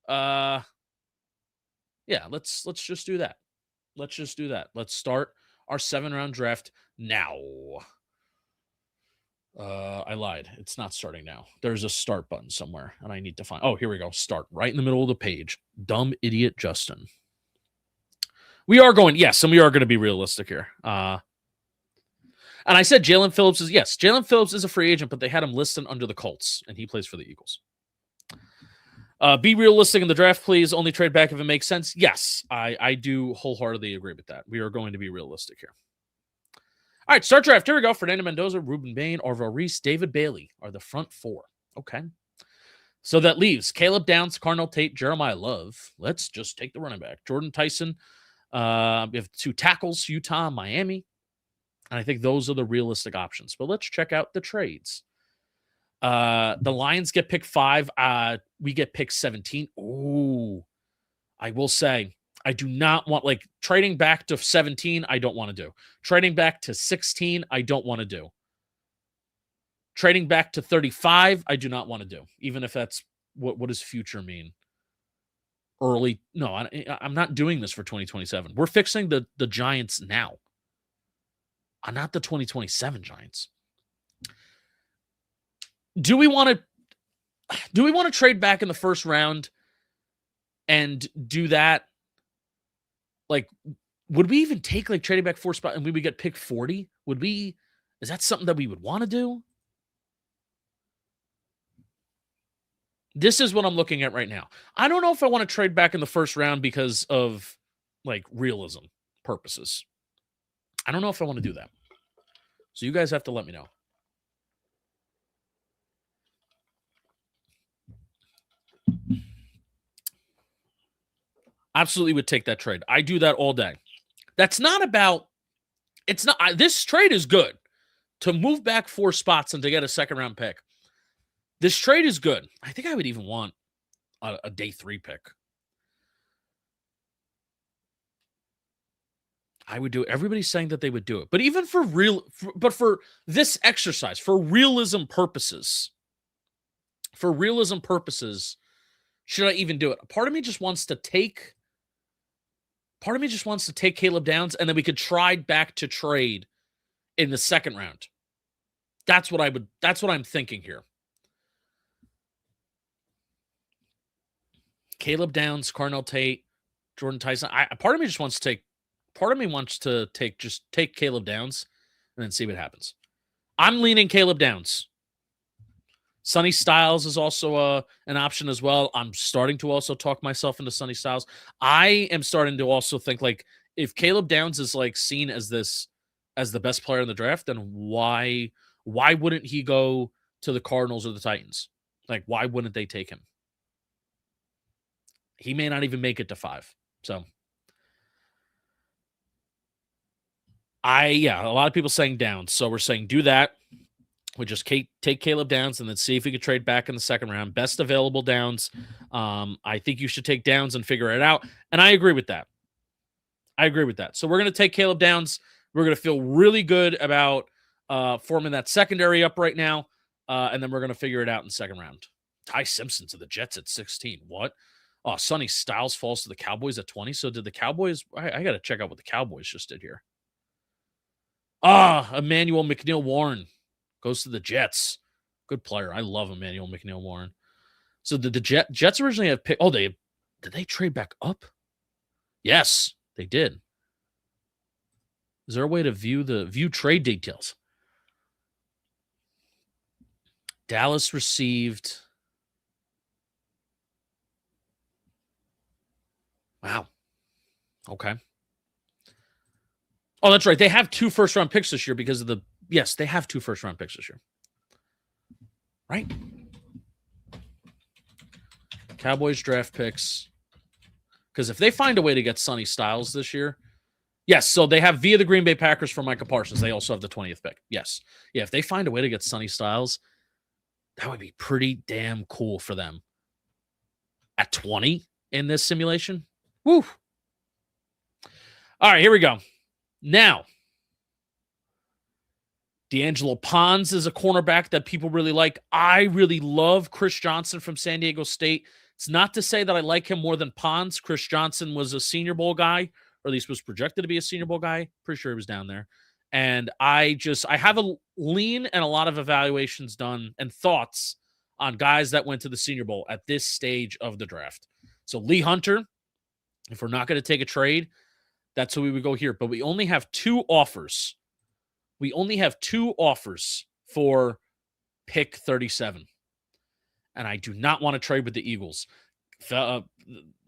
Yeah, let's just do that. Let's start our 7-round draft now. I lied. It's not starting now. There's a start button somewhere, and I need to find. Oh, here we go. Start right in the middle of the page. Dumb idiot Justin. We are going. Yes, and we are going to be realistic here. And I said Jalen Phillips is yes. Jalen Phillips is a free agent, but they had him listed under the Colts, and he plays for the Eagles. Be realistic in the draft, please. Only trade back if it makes sense. Yes, I do wholeheartedly agree with that. We are going to be realistic here. All right, start draft. Here we go. Fernando Mendoza, Ruben Bain, Orville Reese, David Bailey are the front 4. Okay. So that leaves Caleb Downs, Carnell Tate, Jeremiah Love. Let's just take the running back. Jordan Tyson. We have 2 tackles, Utah, Miami. And I think those are the realistic options. But let's check out the trades. The Lions get pick 5. We get pick 17. Ooh. I will say, I do not want, trading back to 17, I don't want to do. Trading back to 16, I don't want to do. Trading back to 35, I do not want to do. Even if that's, what does future mean? Early, no, I'm not doing this for 2027. We're fixing the Giants now. Not the 2027 Giants. Do we want to trade back in the first round and do that? Would we even take trading back 4 spots and we would get pick 40? Is that something that we would want to do? This is what I'm looking at right now. I don't know if I want to trade back in the first round because of realism purposes. I don't know if I want to do that. So you guys have to let me know. Absolutely would take that trade. I do that all day. That's not about, it's not, this trade is good. To move back 4 spots and to get a second-round pick. This trade is good. I think I would even want a day 3 pick. I would do it. Everybody's saying that they would do it. But even for for this exercise, for realism purposes, should I even do it? Part of me just wants to take Caleb Downs, and then we could try back to trade in the second round. That's what I'm thinking here. Caleb Downs, Carnell Tate, Jordan Tyson. Part of me wants to take Caleb Downs and then see what happens. I'm leaning Caleb Downs. Sonny Styles is also an option as well. I'm starting to also talk myself into Sonny Styles. I am starting to also think, like, if Caleb Downs is like seen as the best player in the draft, then why wouldn't he go to the Cardinals or the Titans? Like, why wouldn't they take him? He may not even make it to 5. So a lot of people saying Downs. So we're saying do that. We just take Caleb Downs and then see if we could trade back in the second round. Best available Downs. I think you should take Downs and figure it out. And I agree with that. So we're going to take Caleb Downs. We're going to feel really good about forming that secondary up right now. And then we're going to figure it out in the second round. Ty Simpson to the Jets at 16. What? Oh, Sonny Styles falls to the Cowboys at 20. So did the Cowboys? I got to check out what the Cowboys just did here. Emmanuel McNeil-Warren goes to the Jets. Good player. I love Emmanuel McNeil-Warren. So did the Jets originally have pick? Oh, did they trade back up? Yes, they did. Is there a way to view trade details? Dallas received. Wow. Okay. Oh, that's right. They have 2 first-round picks this year because of the. Yes, they have 2 first-round picks this year. Right? Cowboys draft picks. Because if they find a way to get Sonny Styles this year. Yes, so they have via the Green Bay Packers for Micah Parsons. They also have the 20th pick. Yes. Yeah, if they find a way to get Sonny Styles, that would be pretty damn cool for them. At 20 in this simulation. Woo. All right, here we go. Now, D'Angelo Pons is a cornerback that people really like. I really love Chris Johnson from San Diego State. It's not to say that I like him more than Pons. Chris Johnson was a Senior Bowl guy, or at least was projected to be a Senior Bowl guy. Pretty sure he was down there. And I have a lean and a lot of evaluations done and thoughts on guys that went to the Senior Bowl at this stage of the draft. So Lee Hunter, if we're not going to take a trade, that's who we would go here. But we only have 2 offers. We only have 2 offers for pick 37. And I do not want to trade with the Eagles.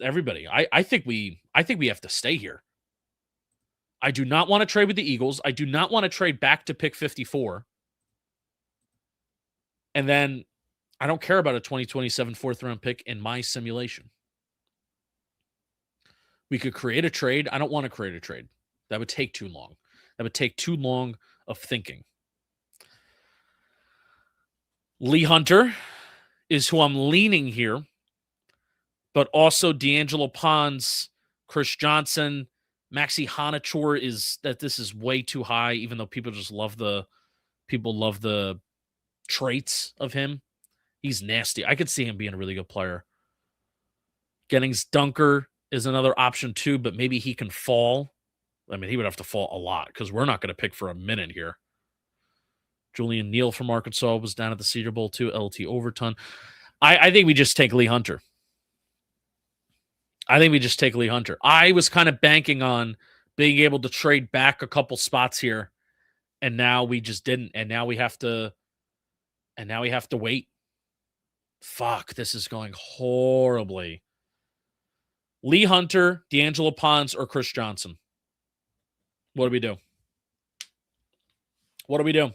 Everybody, I think we have to stay here. I do not want to trade with the Eagles. I do not want to trade back to pick 54. And then I don't care about a 2027 4th-round pick in my simulation. We could create a trade. I don't want to create a trade. That would take too long. That would take too long of thinking. Lee Hunter is who I'm leaning here, but also D'Angelo Pons, Chris Johnson, Maxi Hanachour this is way too high, even though people love the traits of him. He's nasty. I could see him being a really good player. Gettings Dunker is another option too, but maybe he can fall. I mean, he would have to fall a lot because we're not going to pick for a minute here. Julian Neal from Arkansas was down at the Cedar Bowl too. LT Overton. I think we just take Lee Hunter. I was kind of banking on being able to trade back a couple spots here, and now we just didn't. And now we have to wait. Fuck, this is going horribly. Lee Hunter, D'Angelo Pons, or Chris Johnson? What do we do? What do we do?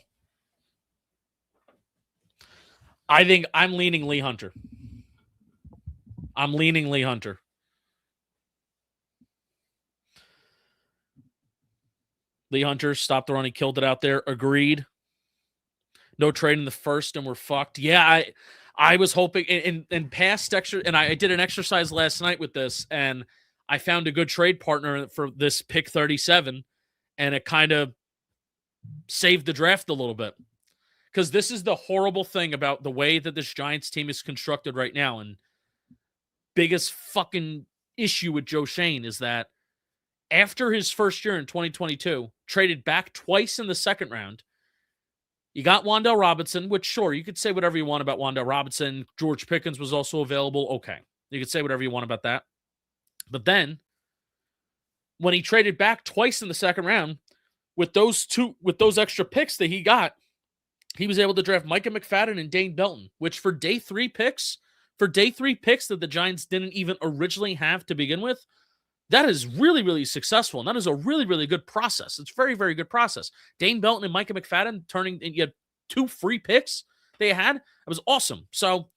I think I'm leaning Lee Hunter. I'm leaning Lee Hunter. Lee Hunter stopped the run. He killed it out there. Agreed. No trade in the first, and we're fucked. Yeah, I was hoping in past extra, and I did an exercise last night with this, and I found a good trade partner for this pick 37, and it kind of saved the draft a little bit. Because this is the horrible thing about the way that this Giants team is constructed right now, and biggest fucking issue with Joe Schoen is that after his first year in 2022, traded back twice in the second round. You got Wan'Dale Robinson, which, sure, you could say whatever you want about Wan'Dale Robinson. George Pickens was also available. Okay. You could say whatever you want about that. But then, when he traded back twice in the second round, with those extra picks that he got, he was able to draft Micah McFadden and Dane Belton, which for day three picks that the Giants didn't even originally have to begin with, that is really, really successful. And that is a really, really good process. It's very, very good process. Dane Belton and Micah McFadden you had 2 free picks they had. It was awesome. So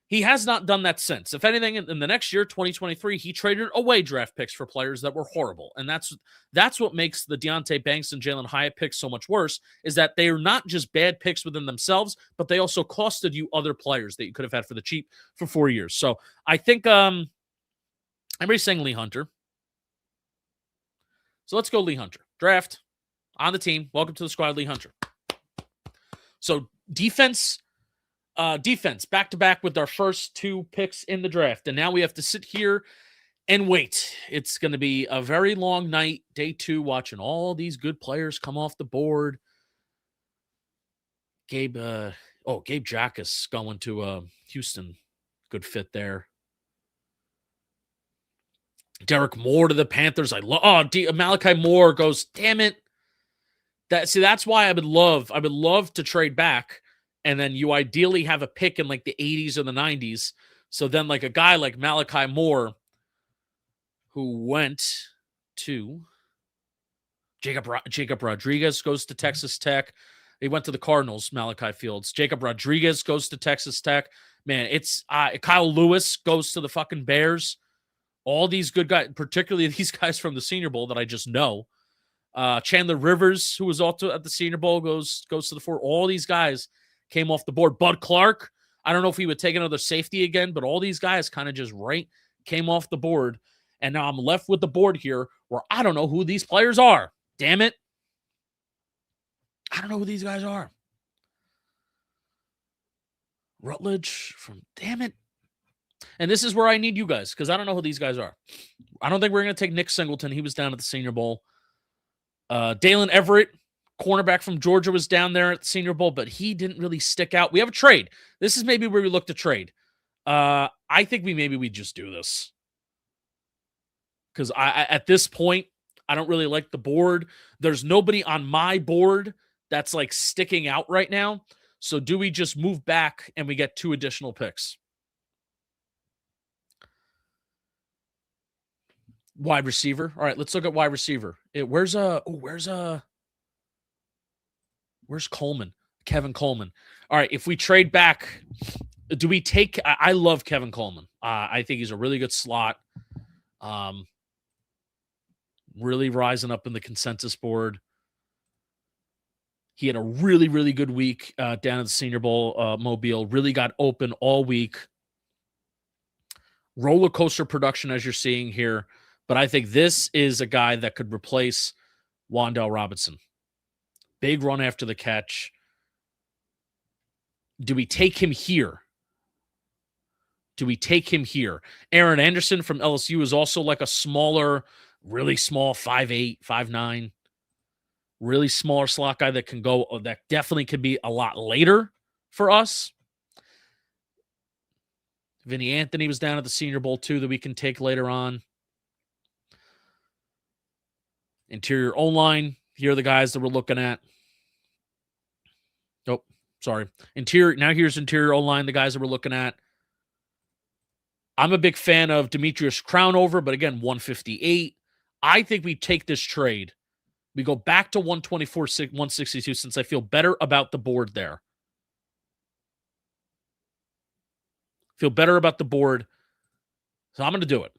he has not done that since. If anything, in the next year, 2023, he traded away draft picks for players that were horrible. And that's what makes the Deonte Banks and Jalen Hyatt picks so much worse, is that they are not just bad picks within themselves, but they also costed you other players that you could have had for the cheap for 4 years. So I think everybody's saying Lee Hunter. So let's go Lee Hunter. Draft on the team. Welcome to the squad, Lee Hunter. So defense, back-to-back with our first 2 picks in the draft. And now we have to sit here and wait. It's going to be a very long night, day 2, watching all these good players come off the board. Gabe Jacas going to Houston. Good fit there. Derek Moore to the Panthers. Malachi Moore goes, damn it. That's why I would love to trade back, and then you ideally have a pick in like the 80s or the 90s. So then like a guy like Malachi Moore, who went to Jacob Rodriguez, goes to Texas Tech. He went to the Cardinals, Malachi Fields. Jacob Rodriguez goes to Texas Tech. Man, it's Kyle Lewis goes to the fucking Bears. All these good guys, particularly these guys from the Senior Bowl that I just know. Chandler Rivers, who was also at the Senior Bowl, goes to the 4. All these guys came off the board. Bud Clark, I don't know if he would take another safety again, but all these guys kind of just came off the board. And now I'm left with the board here where I don't know who these players are. Damn it. I don't know who these guys are. Rutledge damn it. And this is where I need you guys, because I don't know who these guys are. I don't think we're going to take Nick Singleton. He was down at the Senior Bowl. Dalen Everett, cornerback from Georgia, was down there at the Senior Bowl, but he didn't really stick out. We have a trade. This is maybe where we look to trade. I think we just do this. Because at this point, I don't really like the board. There's nobody on my board that's like sticking out right now. So do we just move back and we get 2 additional picks? Wide receiver. All right, let's look at wide receiver. Where's Coleman? Kevin Coleman. All right, if we trade back, do we take? I love Kevin Coleman. I think he's a really good slot. Really rising up in the consensus board. He had a really, really good week down at the Senior Bowl, Mobile. Really got open all week. Roller coaster production, as you're seeing here. But I think this is a guy that could replace Wan'Dale Robinson. Big run after the catch. Do we take him here? Aaron Anderson from LSU is also like a smaller, really small 5'8", 5'9", really smaller slot guy that can go, that definitely could be a lot later for us. Vinny Anthony was down at the Senior Bowl too that we can take later on. Interior O-line. Here are the guys that we're looking at. Oh, sorry. Here's interior O-line, the guys that we're looking at. I'm a big fan of Demetrius Crownover, but again, 158. I think we take this trade We go back to 124, 162 since I feel better about the board there. Feel better about the board. So I'm going to do it.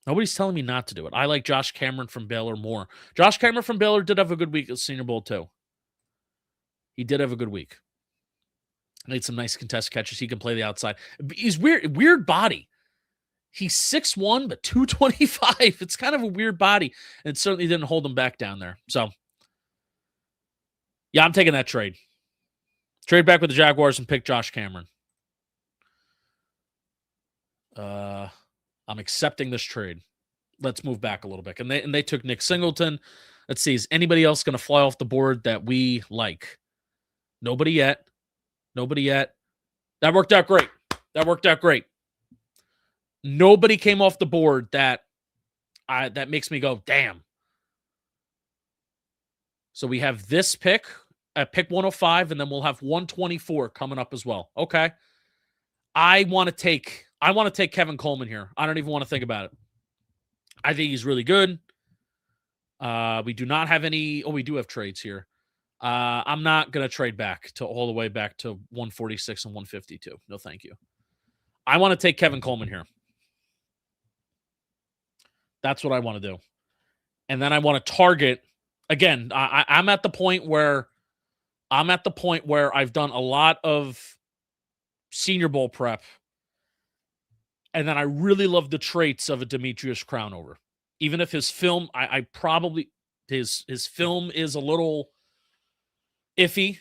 Nobody's telling me not to do it. I like Josh Cameron from Baylor more. Josh Cameron from Baylor did have a good week at Senior Bowl, too. He did have a good week. Made some nice contest catches. He can play the outside. He's weird body. He's 6'1", but 225. It's kind of a weird body. And it certainly didn't hold him back down there. So, yeah, I'm taking that trade. Trade back with the Jaguars and pick Josh Cameron. I'm accepting this trade. Let's move back a little bit. And they took Nick Singleton. Let's see. Is anybody else going to fly off the board that we like? Nobody yet. That worked out great. Nobody came off the board that makes me go, damn. So we have this pick at pick 105, and then we'll have 124 coming up as well. Okay. I want to take Kevin Coleman here. I don't even want to think about it. I think he's really good. We do not have any. Oh, we do have trades here. I'm not going to trade back to all the way back to 146 and 152. No, thank you. I want to take Kevin Coleman here. That's what I want to do. And then I want to target, again, I'm at the point where I've done a lot of Senior Bowl prep. And then I really love the traits of a Demetrius Crownover. Even if his film, I probably, his film is a little iffy,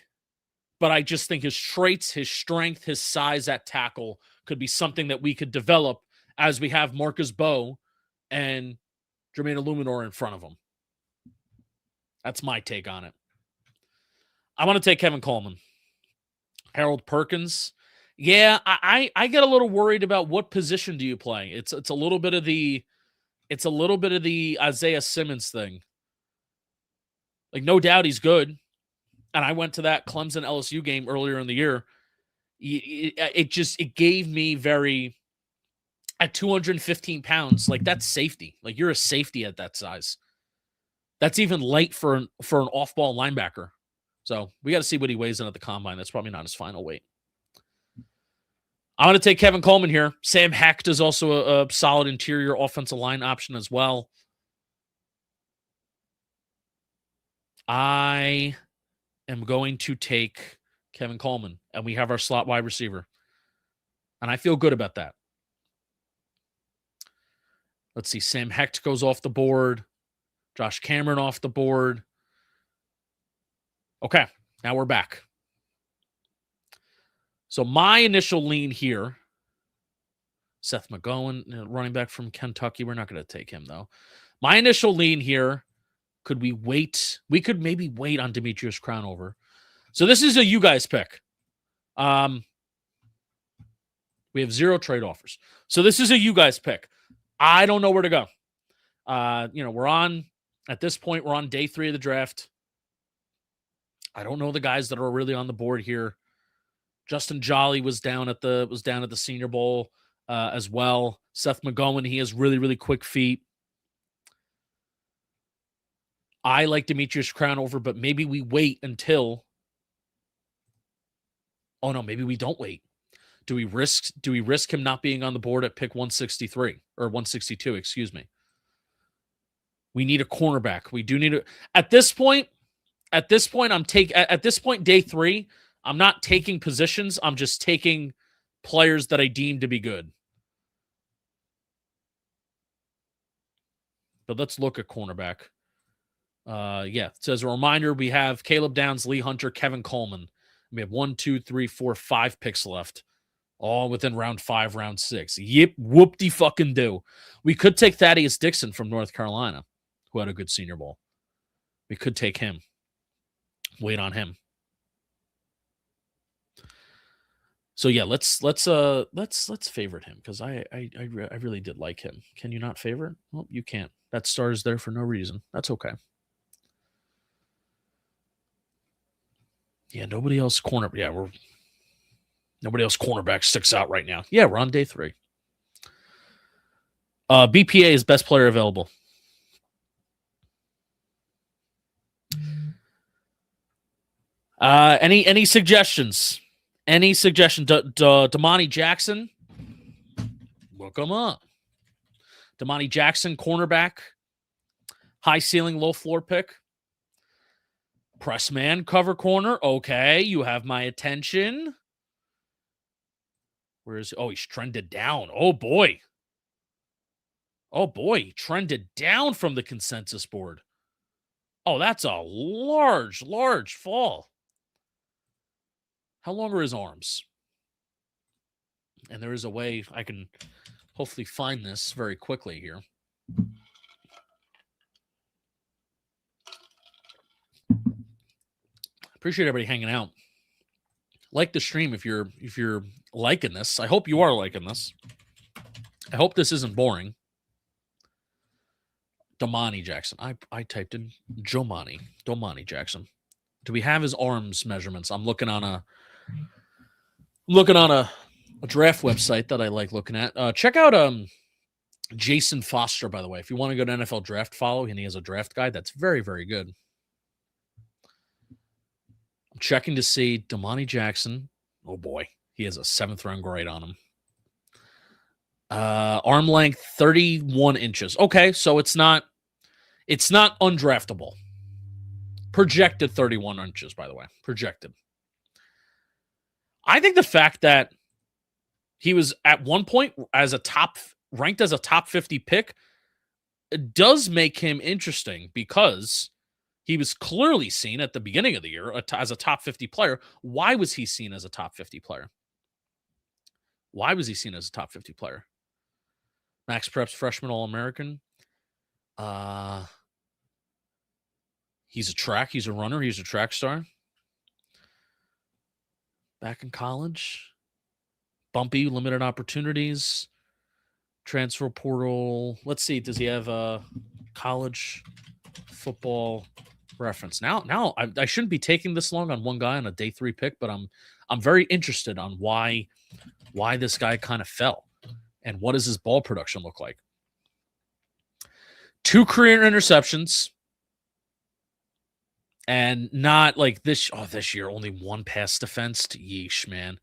but I just think his traits, his strength, his size at tackle could be something that we could develop as we have Marcus Bowe and Jermaine Illuminor in front of him. That's my take on it. I want to take Kevin Coleman. Harold Perkins. Yeah, I get a little worried about what position do you play. It's a little bit of the Isaiah Simmons thing. Like, no doubt he's good. And I went to that Clemson LSU game earlier in the year. It gave me very, at 215 pounds, like, that's safety. Like, you're a safety at that size. That's even light for an off-ball linebacker. So we got to see what he weighs in at the combine. That's probably not his final weight. I'm going to take Kevin Coleman here. Sam Hecht is also a solid interior offensive line option as well. I am going to take Kevin Coleman, and we have our slot wide receiver. And I feel good about that. Let's see. Sam Hecht goes off the board. Josh Cameron off the board. Okay, now we're back. So my initial lean here, Seth McGowan, running back from Kentucky. We're not going to take him, though. My initial lean here, could we wait? We could maybe wait on Demetrius Crownover. So this is a you guys pick. We have 0 trade offers. So this is a you guys pick. I don't know where to go. At this point, we're on day 3 of the draft. I don't know the guys that are really on the board here. Justin Jolly was down at the Senior Bowl as well. Seth McGowan, he has really, really quick feet. I like Demetrius Crownover, but maybe we wait until. Oh no, maybe we don't wait. Do we risk him not being on the board at pick 163 or 162? Excuse me. We need a cornerback. We do need a. At this point, day 3. I'm not taking positions. I'm just taking players that I deem to be good. But let's look at cornerback. So as a reminder, we have Caleb Downs, Lee Hunter, Kevin Coleman. We have 1, 2, 3, 4, 5 picks left. All within round 5, round 6. Yep, whoop-de-fucking-do. We could take Thaddeus Dixon from North Carolina, who had a good Senior Bowl. We could take him. Wait on him. So yeah, let's favorite him because I really did like him. Can you not favorite? Well, you can't. That star is there for no reason. That's okay. Yeah, nobody else cornerback sticks out right now. Yeah, we're on day 3. BPA is best player available. Any suggestions? Any suggestions? Damani Jackson, look him up. Damani Jackson, cornerback, high ceiling, low floor pick. Press man, cover corner. Okay, you have my attention. Where is he? Oh, he's trended down. Oh boy. Oh boy, he trended down from the consensus board. Oh, that's a large, large fall. How long are his arms? And there is a way I can hopefully find this very quickly here. Appreciate everybody hanging out. Like the stream if you're liking this. I hope you are liking this. I hope this isn't boring. Domani Jackson. I typed in Domani Jackson. Do we have his arms measurements? I'm looking on a draft website that I like looking at. Check out Jason Foster, by the way. If you want to go to NFL Draft Follow, and he has a draft guide that's very, very good. I'm checking to see Domani Jackson. Oh boy, he has a 7th round grade on him. Arm length 31 inches. Okay, so it's not undraftable. Projected 31 inches, by the way. Projected. I think the fact that he was at one point ranked as a top 50 pick does make him interesting because he was clearly seen at the beginning of the year as a top 50 player. Why was he seen as a top 50 player? Why was he seen as a top 50 player? Max Preps freshman All-American. He's a runner. He's a track star. Back in college. Bumpy, limited opportunities. Transfer portal. Let's see. Does he have a college football reference? Now I shouldn't be taking this long on one guy on a day 3 pick, but I'm very interested on why this guy kind of fell and what does his ball production look like. 2 career interceptions. And not like this year, only 1 pass defense. Yeesh, man.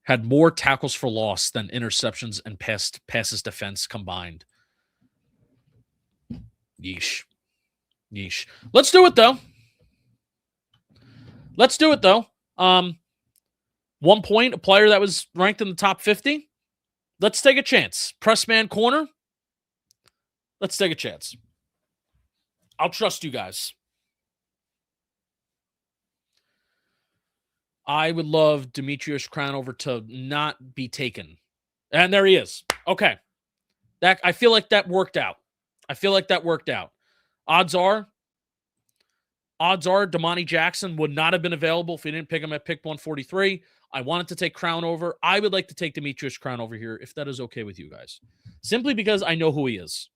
Had more tackles for loss than interceptions and passes defense combined. Yeesh. Let's do it, though. 1 point, a player that was ranked in the top 50. Let's take a chance. Press man corner. Let's take a chance. I'll trust you guys. I would love Demetrius Crownover to not be taken. And there he is. Okay. I feel like that worked out. Odds are Damani Jackson would not have been available if we didn't pick him at pick 143. I wanted to take Crownover. I would like to take Demetrius Crownover here, if that is okay with you guys. Simply because I know who he is.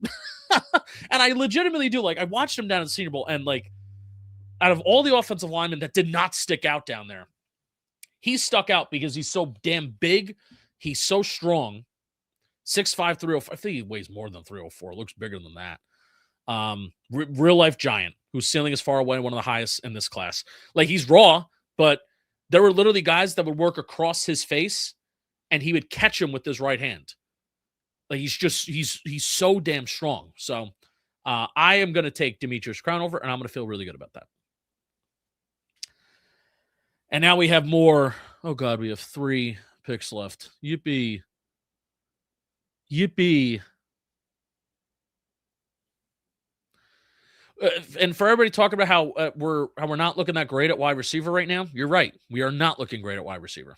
And I legitimately do. Like, I watched him down at the Senior Bowl, and like, out of all the offensive linemen that did not stick out down there, he stuck out because he's so damn big. He's so strong. 6'5", 304. I think he weighs more than 304. Looks bigger than that. Real life giant whose ceiling is far away, one of the highest in this class. Like, he's raw, but there were literally guys that would work across his face and he would catch him with his right hand. Like, he's so damn strong. So I am going to take Demetrius Crownover, and I'm going to feel really good about that. And now we have more. Oh, God, we have 3 picks left. Yippee. And for everybody talking about how we're not looking that great at wide receiver right now, you're right. We are not looking great at wide receiver.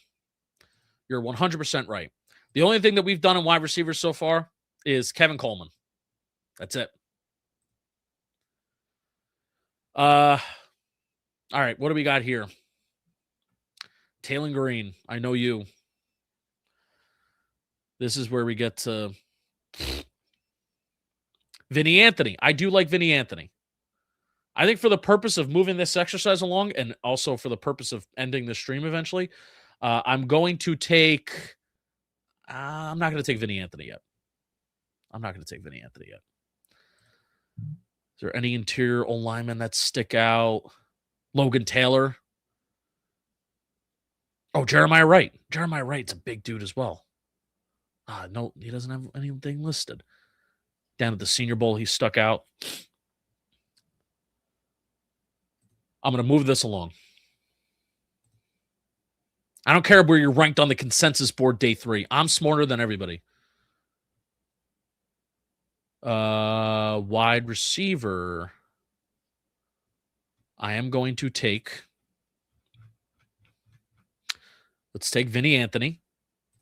You're 100% right. The only thing that we've done in wide receivers so far is Kevin Coleman. That's it. All right, what do we got here? Taylor Green, I know you. This is where we get to Vinny Anthony. I do like Vinny Anthony. I think for the purpose of moving this exercise along and also for the purpose of ending the stream eventually, I'm going to take I'm not going to take Vinny Anthony yet. Is there any interior O linemen that stick out? Logan Taylor. Oh, Jeremiah Wright. Jeremiah Wright's a big dude as well. No, he doesn't have anything listed. Down at the Senior Bowl, he stuck out. I'm going to move this along. I don't care where you're ranked on the consensus board day 3. I'm smarter than everybody. Wide receiver. I am going to take. Let's take Vinny Anthony.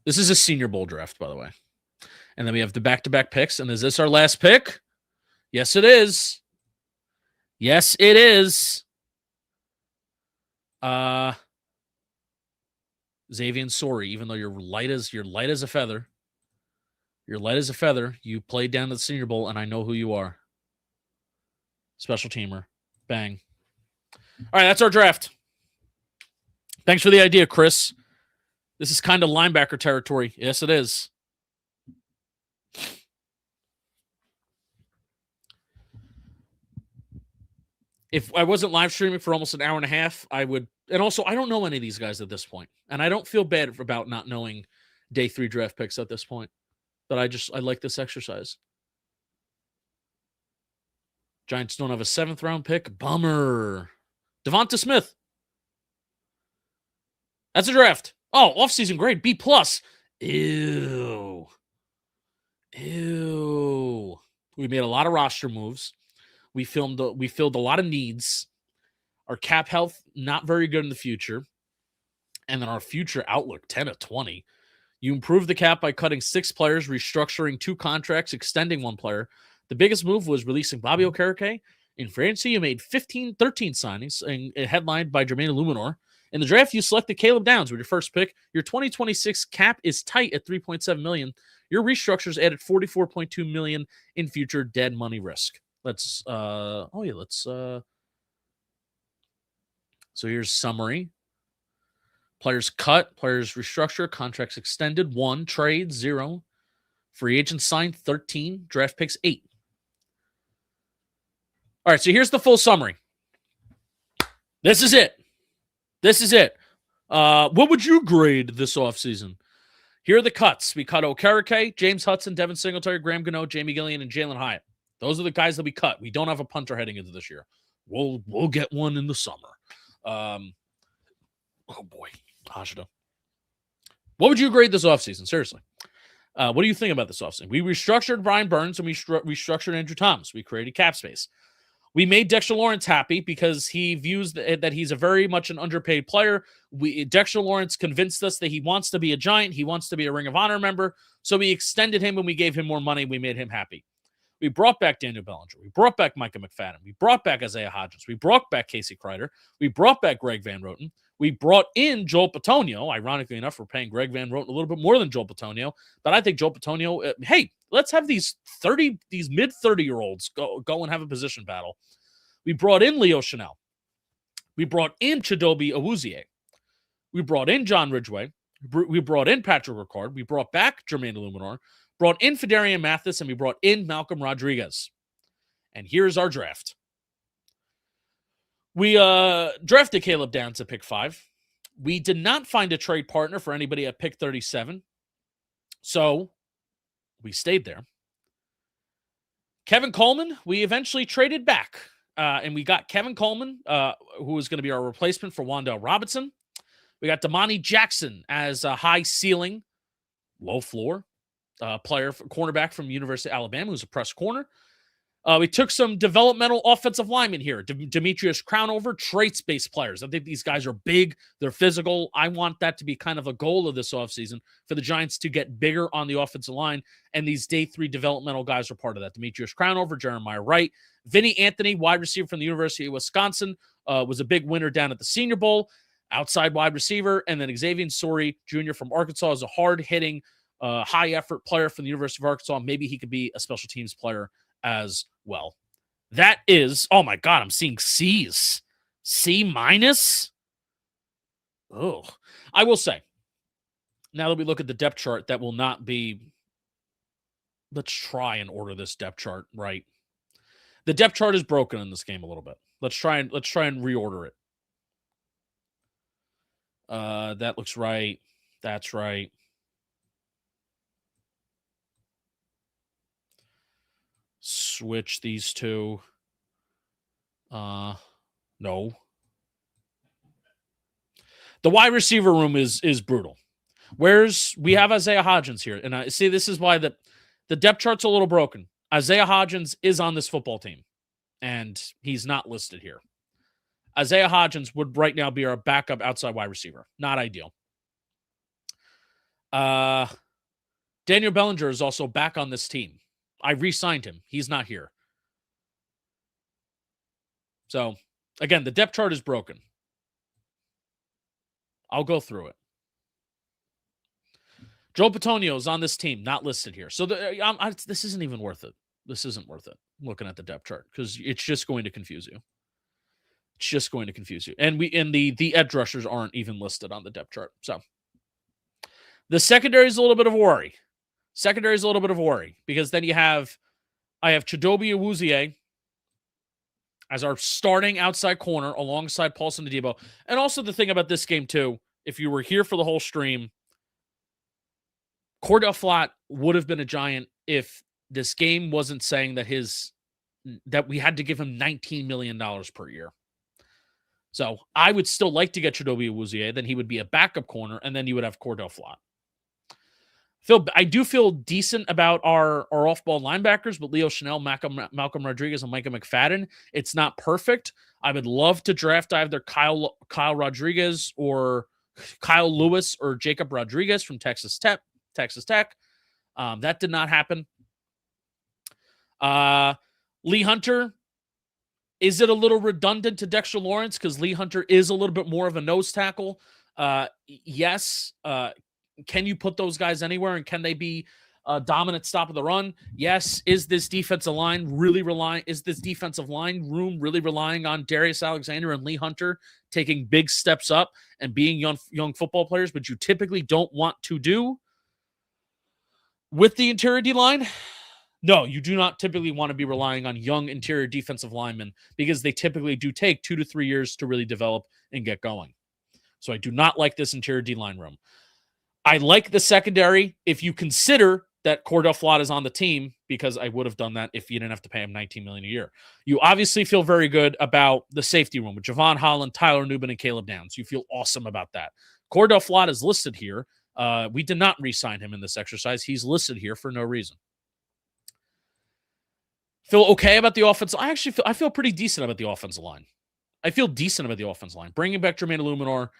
This is a Senior Bowl draft, by the way. And then we have the back-to-back picks. And is this our last pick? Yes, it is. Yes, it is. Xavier Sorey, even though you're light as a feather. You're light as a feather. You played down at the Senior Bowl, and I know who you are. Special teamer. Bang. All right, that's our draft. Thanks for the idea, Chris. This is kind of linebacker territory. Yes, it is. If I wasn't live streaming for almost an hour and a half, I would. And also, I don't know any of these guys at this point. And I don't feel bad about not knowing day 3 draft picks at this point. But I like this exercise. Giants don't have a 7th round pick. Bummer. Devonta Smith. That's a draft. Oh, offseason grade, B+. Ew. We made a lot of roster moves. We filled a lot of needs. Our cap health, not very good in the future. And then our future outlook, 10 of 20. You improve the cap by cutting 6 players, restructuring 2 contracts, extending 1 player. The biggest move was releasing Bobby Okereke. In free agency, you made 13 signings, and headlined by Jermaine Illuminor. In the draft, you selected Caleb Downs with your first pick. Your 2026 cap is tight at $3.7 million. Your restructures added $44.2 million in future dead money risk. So here's summary. Players cut, players restructure, contracts extended, 1, trade, 0. Free agents signed, 13, draft picks, 8. All right, so here's the full summary. This is it. What would you grade this offseason? Here are the cuts. We cut Okereke, James Hudson, Devin Singletary, Graham Gano, Jamie Gillian, and Jalen Hyatt. Those are the guys that we cut. We don't have a punter heading into this year. We'll get one in the summer. Oh boy, Hashida. What would you grade this offseason? Seriously. What do you think about this offseason? We restructured Brian Burns and we restructured Andrew Thomas. We created cap space. We made Dexter Lawrence happy because he views that he's a very much an underpaid player. Dexter Lawrence convinced us that he wants to be a Giant. He wants to be a Ring of Honor member. So we extended him and we gave him more money. We made him happy. We brought back Daniel Bellinger. We brought back Micah McFadden. We brought back Isaiah Hodgins. We brought back Casey Kreider. We brought back Greg Van Roten. We brought in Joel Bitonio. Ironically enough, we're paying Greg Van Roten a little bit more than Joel Bitonio. But I think Joel Bitonio, hey, let's have these mid 30-year-olds go and have a position battle. We brought in Leo Chanel. We brought in Chidobe Awuzie. We brought in John Ridgeway. We brought in Patrick Ricard. We brought back Jermaine Illuminor. Brought in Fedarian Mathis, and we brought in Malcolm Rodriguez. And here's our draft. We drafted Caleb Downs at pick 5. We did not find a trade partner for anybody at pick 37. So we stayed there. Kevin Coleman, we eventually traded back. And we got Kevin Coleman, who was going to be our replacement for Wan'Dale Robinson. We got Damani Jackson as a high ceiling, low floor player, cornerback from University of Alabama, who's a press corner. We took some developmental offensive linemen here. Demetrius Crownover, traits-based players. I think these guys are big. They're physical. I want that to be kind of a goal of this offseason for the Giants to get bigger on the offensive line. And these day 3 developmental guys are part of that. Demetrius Crownover, Jeremiah Wright. Vinny Anthony, wide receiver from the University of Wisconsin, was a big winner down at the Senior Bowl. Outside wide receiver. And then Xavier Sorey, Jr. from Arkansas, is a hard-hitting, high-effort player from the University of Arkansas. Maybe he could be a special teams player as well. That is, oh my God, I'm seeing C's. C-. Oh, I will say, now that we look at the depth chart, that will not be, let's try and order this depth chart right. The depth chart is broken in this game a little bit. Let's try and reorder it. That looks right. That's right. Switch these two. No. The wide receiver room is brutal. We have Isaiah Hodgins here, and I see this is why the depth chart's a little broken. Isaiah Hodgins is on this football team, and he's not listed here. Isaiah Hodgins would right now be our backup outside wide receiver. Not ideal. Daniel Bellinger is also back on this team. I re-signed him. He's not here. So, again, the depth chart is broken. I'll go through it. Joe Bitonio is on this team, not listed here. So this isn't even worth it. This isn't worth it, looking at the depth chart, because it's just going to confuse you. It's just going to confuse you. And the edge rushers aren't even listed on the depth chart. So the secondary is a little bit of a worry. Because then I have Chidobe Awuzie as our starting outside corner alongside Paulson Adebo. And also the thing about this game too, if you were here for the whole stream, Cordell Flott would have been a Giant if this game wasn't saying that we had to give him $19 million per year. So I would still like to get Chidobe Awuzie. Then he would be a backup corner, and then you would have Cordell Flott. I do feel decent about our off-ball linebackers, but Leo Chanel, Malcolm Rodriguez, and Micah McFadden, it's not perfect. I would love to draft either Kyle Rodriguez or Kyle Lewis or Jacob Rodriguez from Texas Tech. That did not happen. Lee Hunter, is it a little redundant to Dexter Lawrence? Because Lee Hunter is a little bit more of a nose tackle. Yes. Can you put those guys anywhere, and can they be a dominant stop of the run? Yes. Is this defensive line really relying on Darius Alexander and Lee Hunter taking big steps up and being young football players, but you typically don't want to do with the interior D-line? No, you do not typically want to be relying on young interior defensive linemen, because they typically do take 2 to 3 years to really develop and get going. So I do not like this interior D-line room. I like the secondary if you consider that Cordell Flott is on the team, because I would have done that if you didn't have to pay him $19 million a year. You obviously feel very good about the safety room with Javon Holland, Tyler Nubin, and Caleb Downs. You feel awesome about that. Cordell Flott is listed here. We did not re-sign him in this exercise. He's listed here for no reason. Feel okay about the offense. I feel pretty decent about the offensive line. I feel decent about the offensive line. Bringing back Jermaine Illuminor.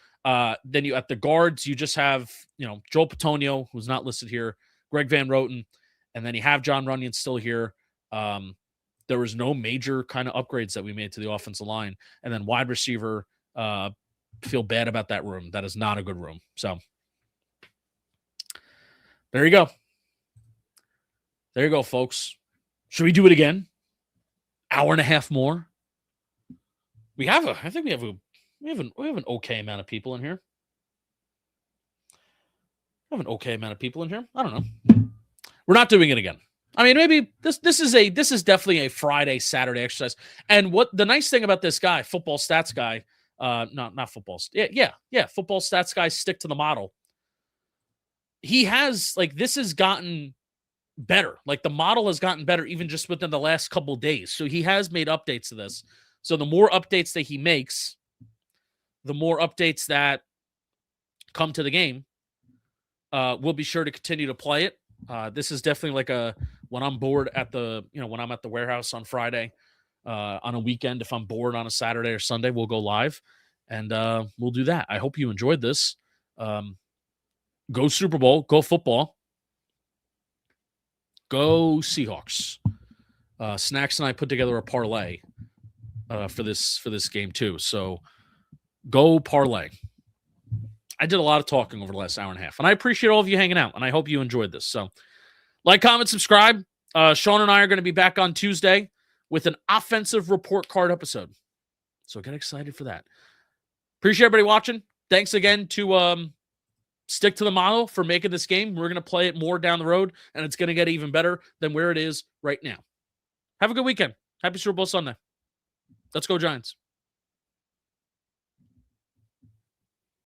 Then you at the guards, you just have, Joe Bitonio, who's not listed here, Greg Van Roten, and then you have John Runyon still here. There was no major kind of upgrades that we made to the offensive line. And then wide receiver, feel bad about that room. That is not a good room. So there you go. There you go, folks. Should we do it again? Hour and a half more? We have an okay amount of people in here. I don't know. We're not doing it again. I mean, maybe this is definitely a Friday, Saturday exercise. And what the nice thing about this guy, football stats guy, not football. Yeah. Football stats guy, stick to the model. He has, this has gotten better. The model has gotten better even just within the last couple of days. So he has made updates to this. So the more updates that he makes, the more updates that come to the game, we'll be sure to continue to play it. This is definitely when I'm bored when I'm at the warehouse on Friday, on a weekend, if I'm bored on a Saturday or Sunday, we'll go live and we'll do that. I hope you enjoyed this. Go Super Bowl, go football, go Seahawks. Snacks and I put together a parlay for this game too. So go parlay. I did a lot of talking over the last hour and a half, and I appreciate all of you hanging out, and I hope you enjoyed this. So like, comment, subscribe. Sean and I are going to be back on Tuesday with an offensive report card episode. So get excited for that. Appreciate everybody watching. Thanks again to Stick to the Model for making this game. We're going to play it more down the road, and it's going to get even better than where it is right now. Have a good weekend. Happy Super Bowl Sunday. Let's go Giants.